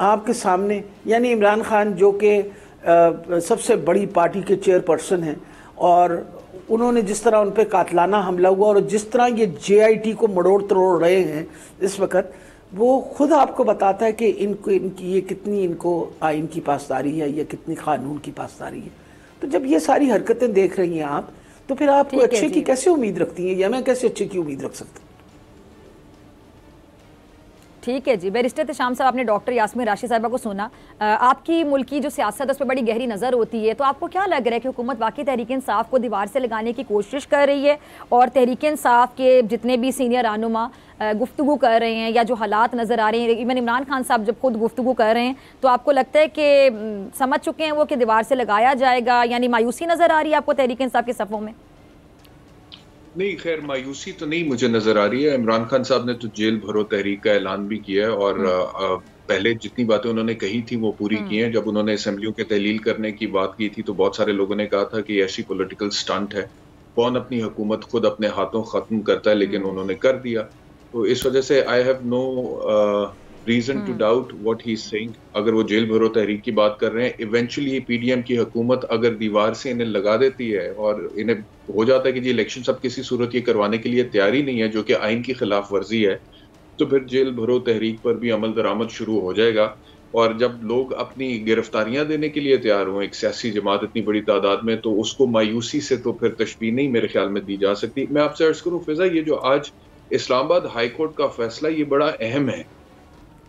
आपके सामने, यानी इमरान खान जो कि सबसे बड़ी पार्टी के चेयरपर्सन हैं और उन्होंने जिस तरह उन पर कातलाना हमला हुआ और जिस तरह ये JIT को मरोड़ तरोड़ रहे हैं इस वक्त, वो खुद आपको बताता है कि इनकी ये कितनी इनको आइन की पासदारी है, ये कितनी कानून की पासदारी है। तो जब ये सारी हरकतें देख रही हैं आप तो फिर आप अच्छे की कैसे उम्मीद रखती हैं या मैं कैसे अच्छे की उम्मीद रख सकता हूँ? ठीक है जी। बैरिस्टर इत्तेशाम साहब, आपने डॉक्टर यास्मीन राशिद साहिबा को सुना। आपकी मुल्क की जो सियासत है उस पर बड़ी गहरी नज़र होती है, तो आपको क्या लग रहा है कि हुकूमत वाकई तहरीक इंसाफ को दीवार से लगाने की कोशिश कर रही है और तहरीक इंसाफ के जितने भी सीनियर रहनुमा गुफ्तगू कर रहे हैं या जो हालात नज़र आ रहे हैं, इवन इमरान खान साहब जब खुद गुफ्तगू कर रहे हैं, तो आपको लगता है कि समझ चुके हैं वो कि दीवार से लगाया जाएगा, यानी मायूसी नज़र आ रही है आपको तहरीक इंसाफ के सफ़ों में? नहीं, खैर मायूसी तो नहीं मुझे नजर आ रही है। इमरान खान साहब ने तो जेल भरो तहरीक का ऐलान भी किया है और पहले जितनी बातें उन्होंने कही थी वो पूरी की हैं। जब उन्होंने असेंबलियों के तहलील करने की बात की थी तो बहुत सारे लोगों ने कहा था कि ऐसी पॉलिटिकल स्टंट है, कौन अपनी हुकूमत खुद अपने हाथों खत्म करता है, लेकिन उन्होंने कर दिया। तो इस वजह से I have no reason to doubt what he is saying. अगर वो जेल भरो तहरीक की बात कर रहे हैं, इवेंचुअली PDM की हुकूमत अगर दीवार से इन्हें लगा देती है और इन्हें हो जाता है कि जी इलेक्शन सब किसी सूरत ये करवाने के लिए तैयार ही नहीं है, जो कि आइन की खिलाफ वर्जी है, तो फिर जेल भरो तहरीक पर भी अमल दरामद शुरू हो जाएगा। और जब लोग अपनी गिरफ्तारियां देने के लिए तैयार हों, एक सियासी जमात इतनी बड़ी तादाद में, तो उसको मायूसी से तो फिर तशबीह नहीं मेरे ख्याल में दी जा सकती। मैं आपसे अर्ज करूँ फिजा, ये जो आज इस्लामाबाद हाई कोर्ट का फैसला ये बड़ा अहम है।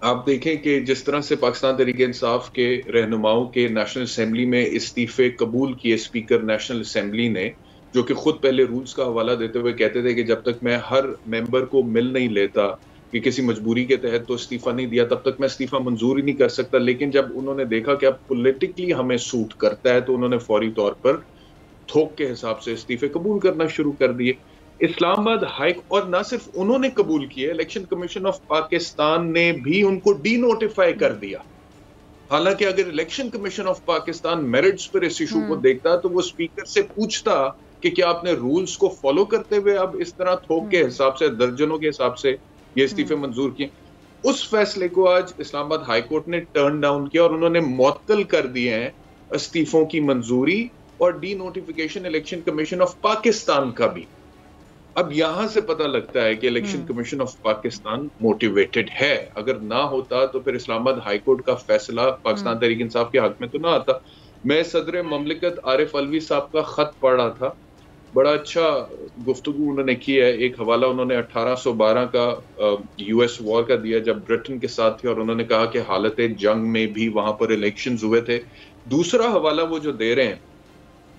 आप देखें कि जिस तरह से पाकिस्तान तहरीक इंसाफ के रहनुमाओं के नेशनल असेंबली में इस्तीफे कबूल किए स्पीकर नेशनल असेंबली ने, जो कि खुद पहले रूल्स का हवाला देते हुए कहते थे कि जब तक मैं हर मेंबर को मिल नहीं लेता कि किसी मजबूरी के तहत तो इस्तीफा नहीं दिया, तब तक मैं इस्तीफा मंजूर ही नहीं कर सकता। लेकिन जब उन्होंने देखा कि अब पॉलिटिकली हमें सूट करता है तो उन्होंने फौरी तौर पर थोक के हिसाब से इस्तीफे कबूल करना शुरू कर दिए। इस्लामाबाद हाई, और ना सिर्फ उन्होंने कबूल किए, इलेक्शन कमीशन ऑफ पाकिस्तान ने भी उनको डी नोटिफाई कर दिया। हालांकि अगर election commission of Pakistan merits पर इस इशू को देखता तो वो स्पीकर से पूछता कि क्या आपने रूल्स को फॉलो करते हुए अब इस तरह थोक के हिसाब से, दर्जनों के हिसाब से ये इस्तीफे मंजूर किए। उस फैसले को आज इस्लामाबाद हाई कोर्ट ने टर्न डाउन किया और उन्होंने मुअत्तल कर दिए हैं इस्तीफों की मंजूरी और D notification election commission of Pakistan का भी। अब यहां से पता लगता है कि election commission of Pakistan motivated है। अगर ना होता तो फिर इस्लामाबाद हाई कोर्ट का फैसला पाकिस्तान तहरीक इंसाफ के हक में तो ना आता। मैं सदर ममलिकत आरिफ अलवी साहब का खत पढ़ रहा था बड़ा अच्छा गुफ्तगू उन्होंने की है। एक हवाला उन्होंने 1812 का यूएस वॉर का दिया जब ब्रिटेन के साथ थे, और उन्होंने कहा कि हालत जंग में भी वहां पर इलेक्शंस हुए थे। दूसरा हवाला वो जो दे रहे हैं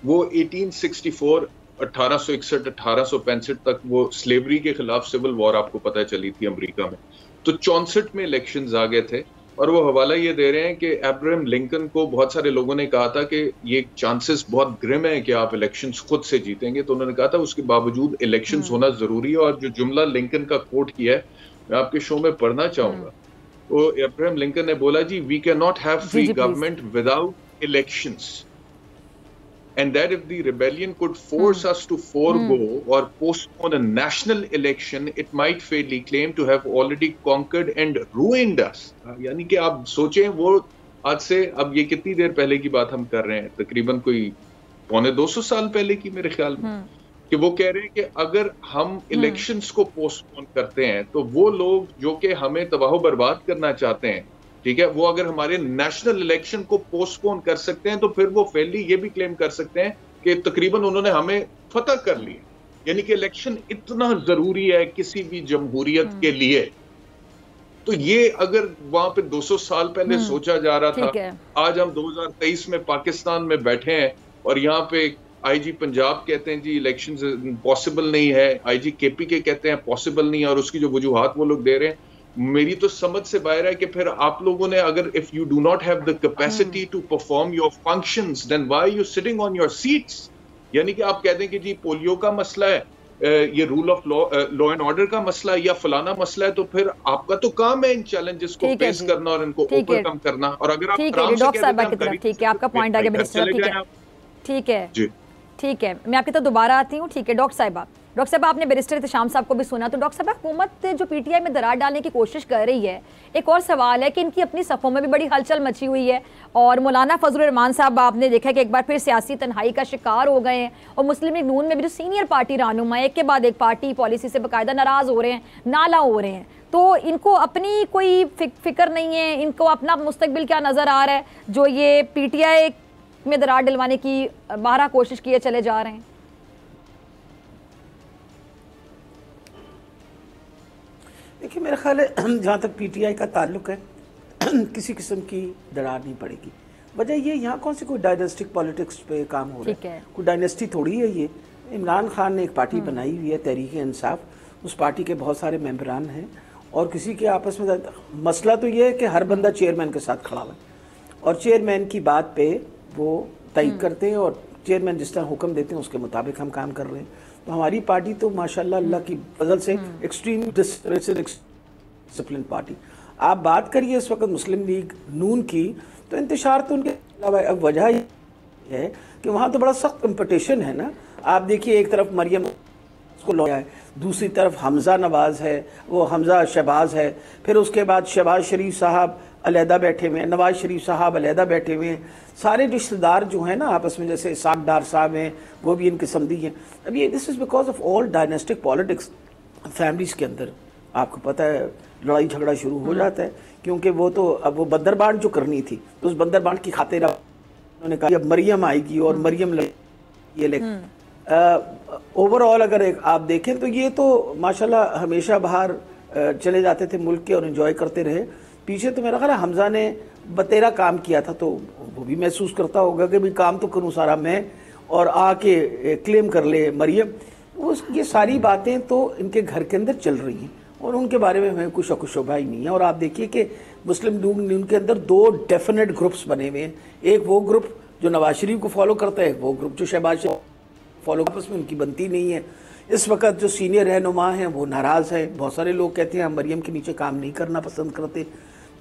वो 1864, 1861, 1865 तक वो स्लेवरी के खिलाफ सिविल वॉर आपको पता चली थी अमेरिका में, तो 64 में इलेक्शंस आ गए थे। और वो हवाला ये दे रहे हैं कि अब्राहम लिंकन को बहुत सारे लोगों ने कहा था कि ये चांसेस बहुत ग्रिम है कि आप इलेक्शंस खुद से जीतेंगे, तो उन्होंने कहा था उसके बावजूद इलेक्शंस होना जरूरी है। और जो जुमला लिंकन का कोट किया है मैं आपके शो में पढ़ना चाहूंगा। तो अब्राहम लिंकन ने बोला, जी we can not have free government without elections, and that if the rebellion could force us to forego or postpone a national election, it might fairly claim to have already conquered and ruined us. यानी कि आप सोचें, वो आज से अब ये कितनी देर पहले की बात हम कर रहे हैं, तकरीबन कोई 250 साल पहले की मेरे ख्याल में, कि वो कह रहे हैं कि अगर हम इलेक्शंस को पोस्टपोन करते हैं तो वो लोग जो कि हमें तबाह बर्बाद करना चाहते हैं, ठीक है, वो अगर हमारे नेशनल इलेक्शन को पोस्टपोन कर सकते हैं तो फिर वो फेयरली ये भी क्लेम कर सकते हैं कि तकरीबन उन्होंने हमें फतह कर लिया। यानी कि इलेक्शन इतना जरूरी है किसी भी जमहूरियत के लिए। तो ये अगर वहां पे 200 साल पहले सोचा जा रहा था, आज हम 2023 में पाकिस्तान में बैठे हैं और यहाँ पे आईजी पंजाब कहते हैं जी इलेक्शन पॉसिबल नहीं है, आईजी केपी के कहते हैं पॉसिबल नहीं है, और उसकी जो वजूहात वो लोग दे रहे हैं, मेरी तो समझ से बाहर है कि फिर आप लोगों ने अगर if you do not have the capacity to perform your functions then why are you sitting on your seats. यानी कि आप कह दें कि जी पोलियो का मसला है, ये rule of law and order का मसला है या फलाना मसला है, तो फिर आपका तो काम है इन चैलेंजेस को फेस करना और इनको ओवरकम करना। और अगर आप डॉक्टर साहब की तरफ, ठीक है, आपका पॉइंट आ गया मिनिस्टर, ठीक है ठीक है, मैं आपकी तरफ दोबारा आती हूँ। ठीक है डॉक्टर साहब आपने बैरिस्टर इत्तेशाम साहब को भी सुना, तो डॉक्टर साहब हुकूमत जो पीटीआई में दरार डालने की कोशिश कर रही है, एक और सवाल है कि इनकी अपनी सफ़ों में भी बड़ी हलचल मची हुई है, और मौलाना फजलुर रहमान साहब आपने देखा कि एक बार फिर सियासी तन्हाई का शिकार हो गए हैं, और मुस्लिम लीग नून में भी जो सीनियर पार्टी रहनुमा एक के बाद एक पार्टी पॉलिसी से बाकायदा नाराज़ हो रहे हैं, नाला हो रहे हैं, तो इनको अपनी कोई फिक्र नहीं है, इनको अपना मुस्तकबिल क्या नज़र आ रहा है जो ये पीटीआई में दरार डलवाने की बारहा कोशिश किए चले जा रहे हैं? देखिए मेरा ख्याल है जहाँ तक पीटीआई का ताल्लुक है किसी किस्म की दरार नहीं पड़ेगी। वजह ये यहाँ कौन सी कोई डायनेस्टिक पॉलिटिक्स पे काम हो रहा है, कोई डायनेस्टी थोड़ी है ये। इमरान खान ने एक पार्टी बनाई हुई है तहरीक इंसाफ, उस पार्टी के बहुत सारे मेंबरान हैं और किसी के आपस में मसला तो ये है कि हर बंदा चेयरमैन के साथ खड़ा हुआ और चेयरमैन की बात पे वो तय करते हैं और चेयरमैन जिस तरह हुक्म देते हैं उसके मुताबिक हम काम कर रहे हैं। तो हमारी पार्टी तो माशाल्लाह अल्लाह की फजल से एक्सट्रीम डिसिप्लिन पार्टी। आप बात करिए इस वक्त मुस्लिम लीग नून की, तो इंतशार तो उनके अलावा अब वजह है कि वहाँ तो बड़ा सख्त कंपटीशन है ना। आप देखिए एक तरफ मरियम को लौटा है, दूसरी तरफ हमज़ा नवाज़ है, वो हमज़ा शहबाज है, फिर उसके बाद शहबाज शरीफ साहब अलहदा बैठे हुए हैं, नवाज शरीफ साहब अलहदा बैठे हुए हैं, सारे रिश्तेदार जो हैं ना आपस में, जैसे इसाक डार साहब हैं वो भी इनके समधी हैं। अब ये this is because of all dynastic politics. Families के अंदर आपको पता है लड़ाई झगड़ा शुरू हो जाता है, क्योंकि वो तो अब वो बंदरबांट जो करनी थी तो उस बंदरबांट की खातिर उन्होंने कहा अब मरियम आएगी और मरियम ये ओवरऑल अगर आप देखें तो ये तो माशाल्लाह हमेशा बाहर चले जाते थे मुल्क के और एंजॉय करते रहे। पीछे तो मेरा ख्याल है हमज़ा ने बतेरा काम किया था, तो वो भी महसूस करता होगा कि भी काम तो करूँ सारा मैं और आके क्लेम कर ले मरियम। ये सारी बातें तो इनके घर के अंदर चल रही हैं और उनके बारे में हमें कुछ शुबा ही नहीं है। और आप देखिए कि मुस्लिम लीग उनके अंदर दो डेफिनेट ग्रुप्स बने हुए हैं, एक वो ग्रुप जो नवाज शरीफ को फॉलो करता है, वो ग्रुप जो शहबाज शरीफ फॉलो आपस में उनकी बनती नहीं है। इस वक्त जो सीनियर रहनुमा हैं वो नाराज़ है, बहुत सारे लोग कहते हैं हम मरियम के नीचे काम नहीं करना पसंद करते।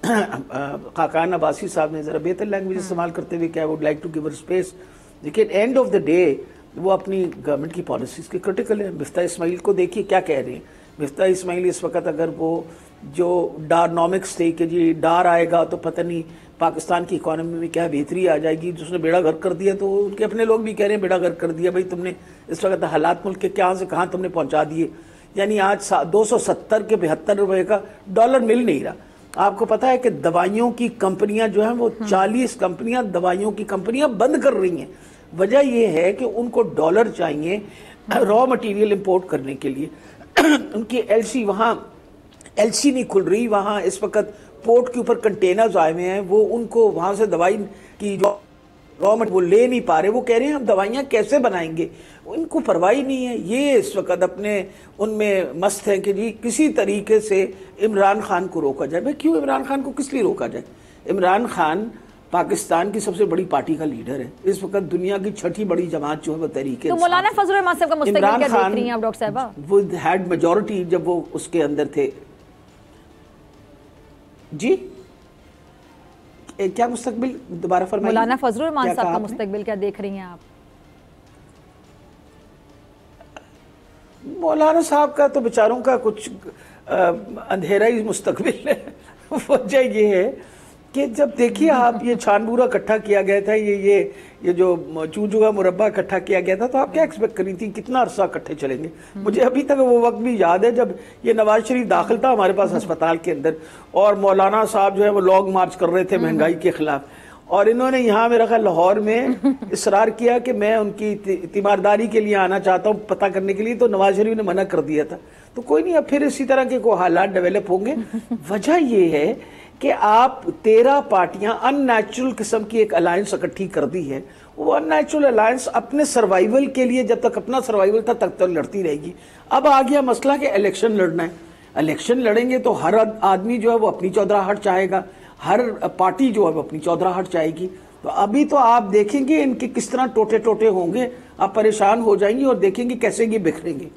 खाकान अब्बासी साहब ने ज़रा बेहतर लैंग्वेज इस्तेमाल करते हुए क्या would like to give space, लेकिन एंड ऑफ द डे वो अपनी गवर्नमेंट की पॉलिसीज़ के क्रिटिकल है। मिफ्ता इस्माइल को देखिए क्या कह रहे हैं। मिफ्ता इस्माइल इस वक्त अगर वो जो डारनॉमिक्स थे कि जी डार आएगा तो पता नहीं पाकिस्तान की इकॉनमी में क्या बेहतरी आ जाएगी, जिसने बेड़ा गर्क कर दिया, तो उनके अपने लोग भी कह रहे हैं बेड़ा गर्क कर दिया भाई तुमने, इस वक्त हालात मुल्क के क्या से कहाँ तुमने पहुँचा दिए। यानी आज 270 के 72 रुपये का डॉलर मिल नहीं रहा। आपको पता है कि दवाइयों की कंपनियां जो हैं वो 40 कंपनियां दवाइयों की कंपनियां बंद कर रही हैं। वजह यह है कि उनको डॉलर चाहिए। रॉ मटेरियल इंपोर्ट करने के लिए। उनकी एलसी वहाँ एलसी नहीं खुल रही, वहाँ इस वक्त पोर्ट के ऊपर कंटेनर्स आए हुए हैं, वो उनको वहाँ से दवाई की जो रॉ मटेरियल वो ले नहीं पा रहे। वो कह रहे हैं हम दवाइयाँ कैसे बनाएंगे, इनको परवाह नहीं है। ये इस वक्त अपने उनमें मस्त हैं कि जी किसी तरीके से इमरान खान को रोका जाए। भाई क्यों इमरान खान को किस लिए रोका जाए? इमरान खान पाकिस्तान की सबसे बड़ी पार्टी का लीडर है, इस वक्त दुनिया की छठी बड़ी जमात जो है वो तहरीक तो मौलाना फजल रहमान साहब का मुस्तकबिल क्या देख रही हैं आप डॉक्टर साहिबा? वो हैड मेजॉरिटी जब वो उसके अंदर थे। जी क्या मुस्तकबिल दोबारा फरमाइए। मौलाना फजल रहमान साहब का मुस्तकबिल क्या देख रही हैं आप? मौलाना साहब का तो बेचारों का कुछ अंधेरा ही मुस्तकबिल है। वजह ये है कि जब देखिए आप ये छानबूरा इकट्ठा किया गया था, ये जो चूजू का मुरब्बा इकट्ठा किया गया था, तो आप क्या एक्सपेक्ट करी थी कितना अरसा इकट्ठे चलेंगे? मुझे अभी तक वो वक्त भी याद है जब ये नवाज शरीफ दाखिल था हमारे पास अस्पताल के अंदर और मौलाना साहब जो है वो लॉन्ग मार्च कर रहे थे महंगाई के खिलाफ, और इन्होंने यहाँ मेरा ख्याल लाहौर में इसरार किया कि मैं उनकी तीमारदारी के लिए आना चाहता हूँ पता करने के लिए, तो नवाज शरीफ ने मना कर दिया था। तो कोई नहीं, अब फिर इसी तरह के कोई हालात डेवलप होंगे। वजह ये है कि आप 13 पार्टियां अननेचुरल किस्म की एक अलायंस इकट्ठी कर दी है। वो अननेचुरल अलायंस अपने सर्वाइवल के लिए, जब तक अपना सर्वाइवल था तब तक लड़ती रहेगी। अब आ गया मसला कि इलेक्शन लड़ना है। इलेक्शन लड़ेंगे तो हर आदमी जो है वो अपनी चौधराहट चाहेगा, हर पार्टी जो है वो अपनी चौधराहट चाहेगी। तो अभी तो आप देखेंगे इनके किस तरह टोटे टोटे होंगे, आप परेशान हो जाएंगे और देखेंगे कैसे ये बिखरेंगे।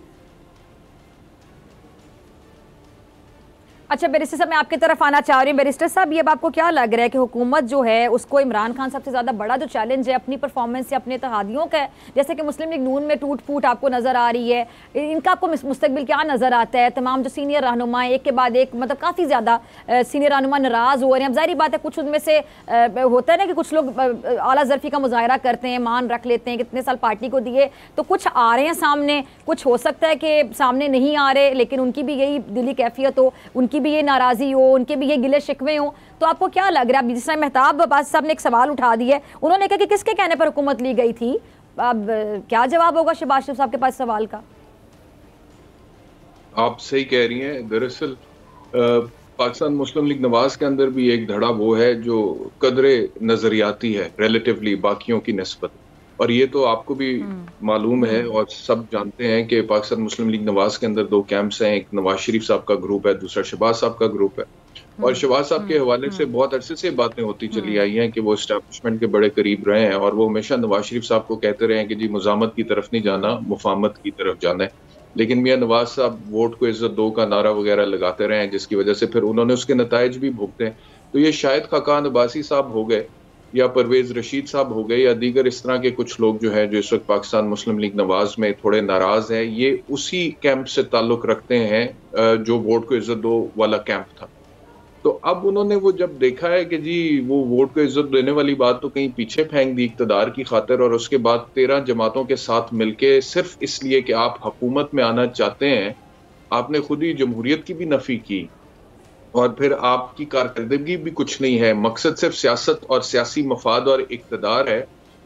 अच्छा बैरिस्टर साहब, मैं आपकी तरफ आना चाह रही हूँ। बैरिस्टर साहब, ये अब आपको क्या लग रहा है कि हुकूमत जो है उसको इमरान खान सबसे ज़्यादा बड़ा जो चैलेंज है अपनी परफॉर्मेंस या अपने इत्तेहादियों का है? जैसे कि मुस्लिम लीग नून में टूट फूट आपको नज़र आ रही है, इनका आपको मुस्तकबिल क्या नज़र आता है? तमाम जो सीनियर रहनुमा एक के बाद एक, मतलब काफ़ी ज़्यादा सीनियर रहनुमा नाराज़ हो रहे हैं। अब जाहिर बात है कुछ उनमें से होता है ना कि कुछ लोग आला ज़रफ़ी का मुजाहरा करते हैं, मान रख लेते हैं कितने साल पार्टी को दिए, तो कुछ आ रहे हैं सामने, कुछ हो सकता है कि सामने नहीं आ रहे, लेकिन उनकी भी यही दिली कैफियत हो, उनकी भी ये नाराज़ी हो, उनके भी ये गिले शिकवे हो। तो आपको क्या लग रहा है? जिस तरह मेहताब अब्बासी साहब ने एक सवाल उठा दिया है, उन्होंने कहा कि किसके कहने पर हुकूमत ली गई थी, अब क्या जवाब होगा शहबाज शरीफ साहब के पास सवाल का? आप सही कह रही हैं। दरअसल पाकिस्तान मुस्लिम लीग नवाज के अंदर भी एक धड़ा वो है जो कदरे नजरियाती है रिलेटिवली बाकियों की निस्बत, और ये तो आपको भी मालूम है और सब जानते हैं कि पाकिस्तान मुस्लिम लीग नवाज के अंदर 2 कैंप्स हैं। एक नवाज शरीफ साहब का ग्रुप है, दूसरा शहबाज साहब का ग्रुप है। और शहबाज साहब के हवाले से बहुत अरसे से बातें होती चली आई हैं कि वो एस्टैब्लिशमेंट के बड़े करीब रहे हैं और वो हमेशा नवाज शरीफ साहब को कहते रहे हैं कि जी मुजामत की तरफ नहीं जाना, मुफाहमत की तरफ जाना है। लेकिन मियां नवाज साहब वोट को इज्जत दो का नारा वगैरह लगाते रहे हैं, जिसकी वजह से फिर उन्होंने उसके नताइज भी भुगते हैं। तो ये शायद खाकान अब्बासी साहब हो गए या परवेज रशीद साहब हो गए या दीगर इस तरह के कुछ लोग जो है जो इस वक्त पाकिस्तान मुस्लिम लीग नवाज में थोड़े नाराज हैं, ये उसी कैंप से ताल्लुक रखते हैं जो वोट को इज्जत दो वाला कैंप था। तो अब उन्होंने वो जब देखा है कि जी वो वोट को इज्जत देने वाली बात तो कहीं पीछे फेंक दी इक़्तिदार की खातिर, और उसके बाद 13 जमातों के साथ मिलके सिर्फ इसलिए कि आप हुकूमत में आना चाहते हैं, आपने खुद ही जमहूरियत की भी नफी की और फिर आपकी कारकर्दगी भी कुछ नहीं है, मकसद सिर्फ सियासत और सियासी मफाद और इक़्तिदार है।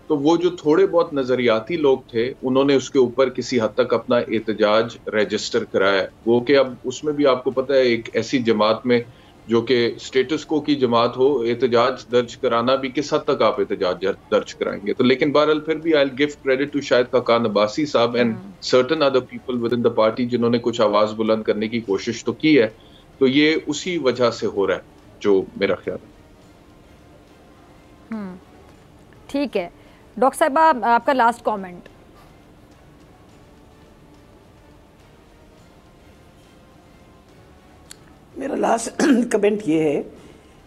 तो वो जो थोड़े बहुत नजरियाती लोग थे उन्होंने उसके ऊपर किसी हद तक अपना एहतजाज रजिस्टर कराया। वो कि अब उसमें भी आपको पता है एक ऐसी जमात में जो कि स्टेटस को की जमात हो, एहतजाज दर्ज कराना भी किस हद तक आप एहतजाज दर्ज कराएंगे। तो लेकिन बहरहाल फिर भी I will give credit to शायद खाकान अब्बासी साहब and certain other people within the party जिन्होंने कुछ आवाज बुलंद करने की कोशिश तो की है। तो ये उसी वजह से हो रहा है जो मेरा ख्याल है। ठीक है डॉक्टर साहिबा, आपका लास्ट कमेंट। मेरा लास्ट कमेंट ये है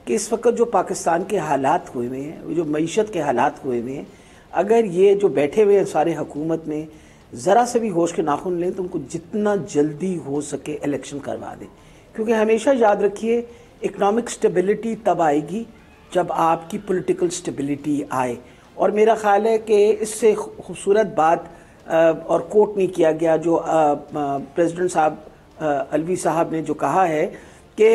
कि इस वक्त जो पाकिस्तान के हालात हुए हुए हैं, जो मईशत के हालात हुए हुए हैं, अगर ये जो बैठे हुए हैं सारे हुकूमत में ज़रा से भी होश के नाखून लें तो उनको जितना जल्दी हो सके इलेक्शन करवा दें। क्योंकि हमेशा याद रखिए इकनॉमिक स्टेबिलिटी तब आएगी जब आपकी पॉलिटिकल स्टेबिलिटी आए। और मेरा ख्याल है कि इससे खूबसूरत बात और कोट नहीं किया गया जो प्रेसिडेंट साहब अलवी साहब ने जो कहा है कि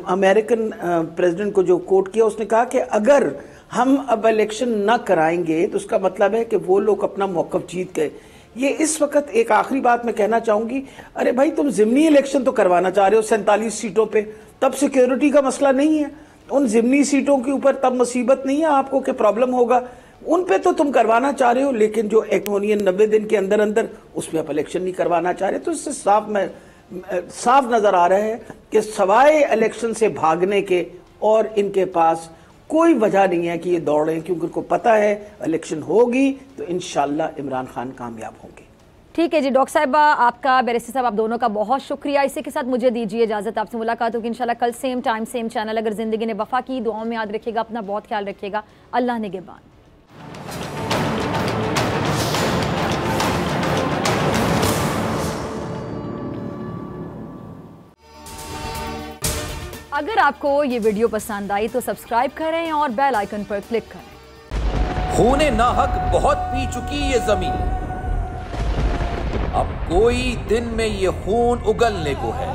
अमेरिकन प्रेसिडेंट को जो कोट किया, उसने कहा कि अगर हम अब इलेक्शन ना कराएंगे तो उसका मतलब है कि वो लोग अपना मौक़िफ़ जीत गए। ये इस वक्त एक आखिरी बात मैं कहना चाहूंगी, अरे भाई तुम ज़िमनी इलेक्शन तो करवाना चाह रहे हो 47 सीटों पे, तब सिक्योरिटी का मसला नहीं है। उन ज़िमनी सीटों के ऊपर तब मुसीबत नहीं है आपको कि प्रॉब्लम होगा, उन पे तो तुम करवाना चाह रहे हो, लेकिन जो एक्टोनियन 90 दिन के अंदर अंदर उस पर आप इलेक्शन नहीं करवाना चाह रहे। तो इससे साफ नजर आ रहा है कि सवाए इलेक्शन से भागने के और इनके पास कोई वजह नहीं है कि ये दौड़ें, क्योंकि उनको पता है इलेक्शन होगी तो इंशाल्लाह इमरान खान कामयाब होंगे। ठीक है जी डॉक्टर साहिबा, आपका, बैरिस्टर साहब, आप दोनों का बहुत शुक्रिया। इसी के साथ मुझे दीजिए इजाज़त, आपसे मुलाकात होगी इंशाल्लाह कल सेम टाइम सेम चैनल। अगर ज़िंदगी ने वफ़ा की, दुआओं में याद रखिएगा, अपना बहुत ख्याल रखिएगा। अल्लाह निगहबान। अगर आपको ये वीडियो पसंद आई तो सब्सक्राइब करें और बेल आइकन पर क्लिक करें। खूने नाहक बहुत पी चुकी ये जमीन, अब कोई दिन में ये खून उगलने को है।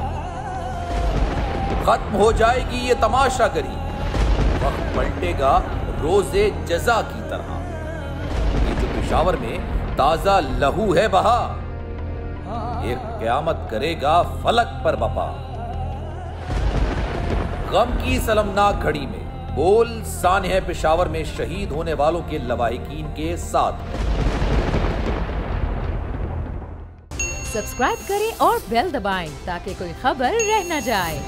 खत्म हो जाएगी ये तमाशागरी, वक्त पलटेगा रोजे जजा की तरह। ये जो पेशावर में ताजा लहू है बहा, ये क़यामत करेगा फलक पर बपा। गम की सलमनाक घड़ी में बोल सानह पेशावर में शहीद होने वालों के लवाहिकीन के साथ। सब्सक्राइब करें और बेल दबाएं ताकि कोई खबर रह न जाए।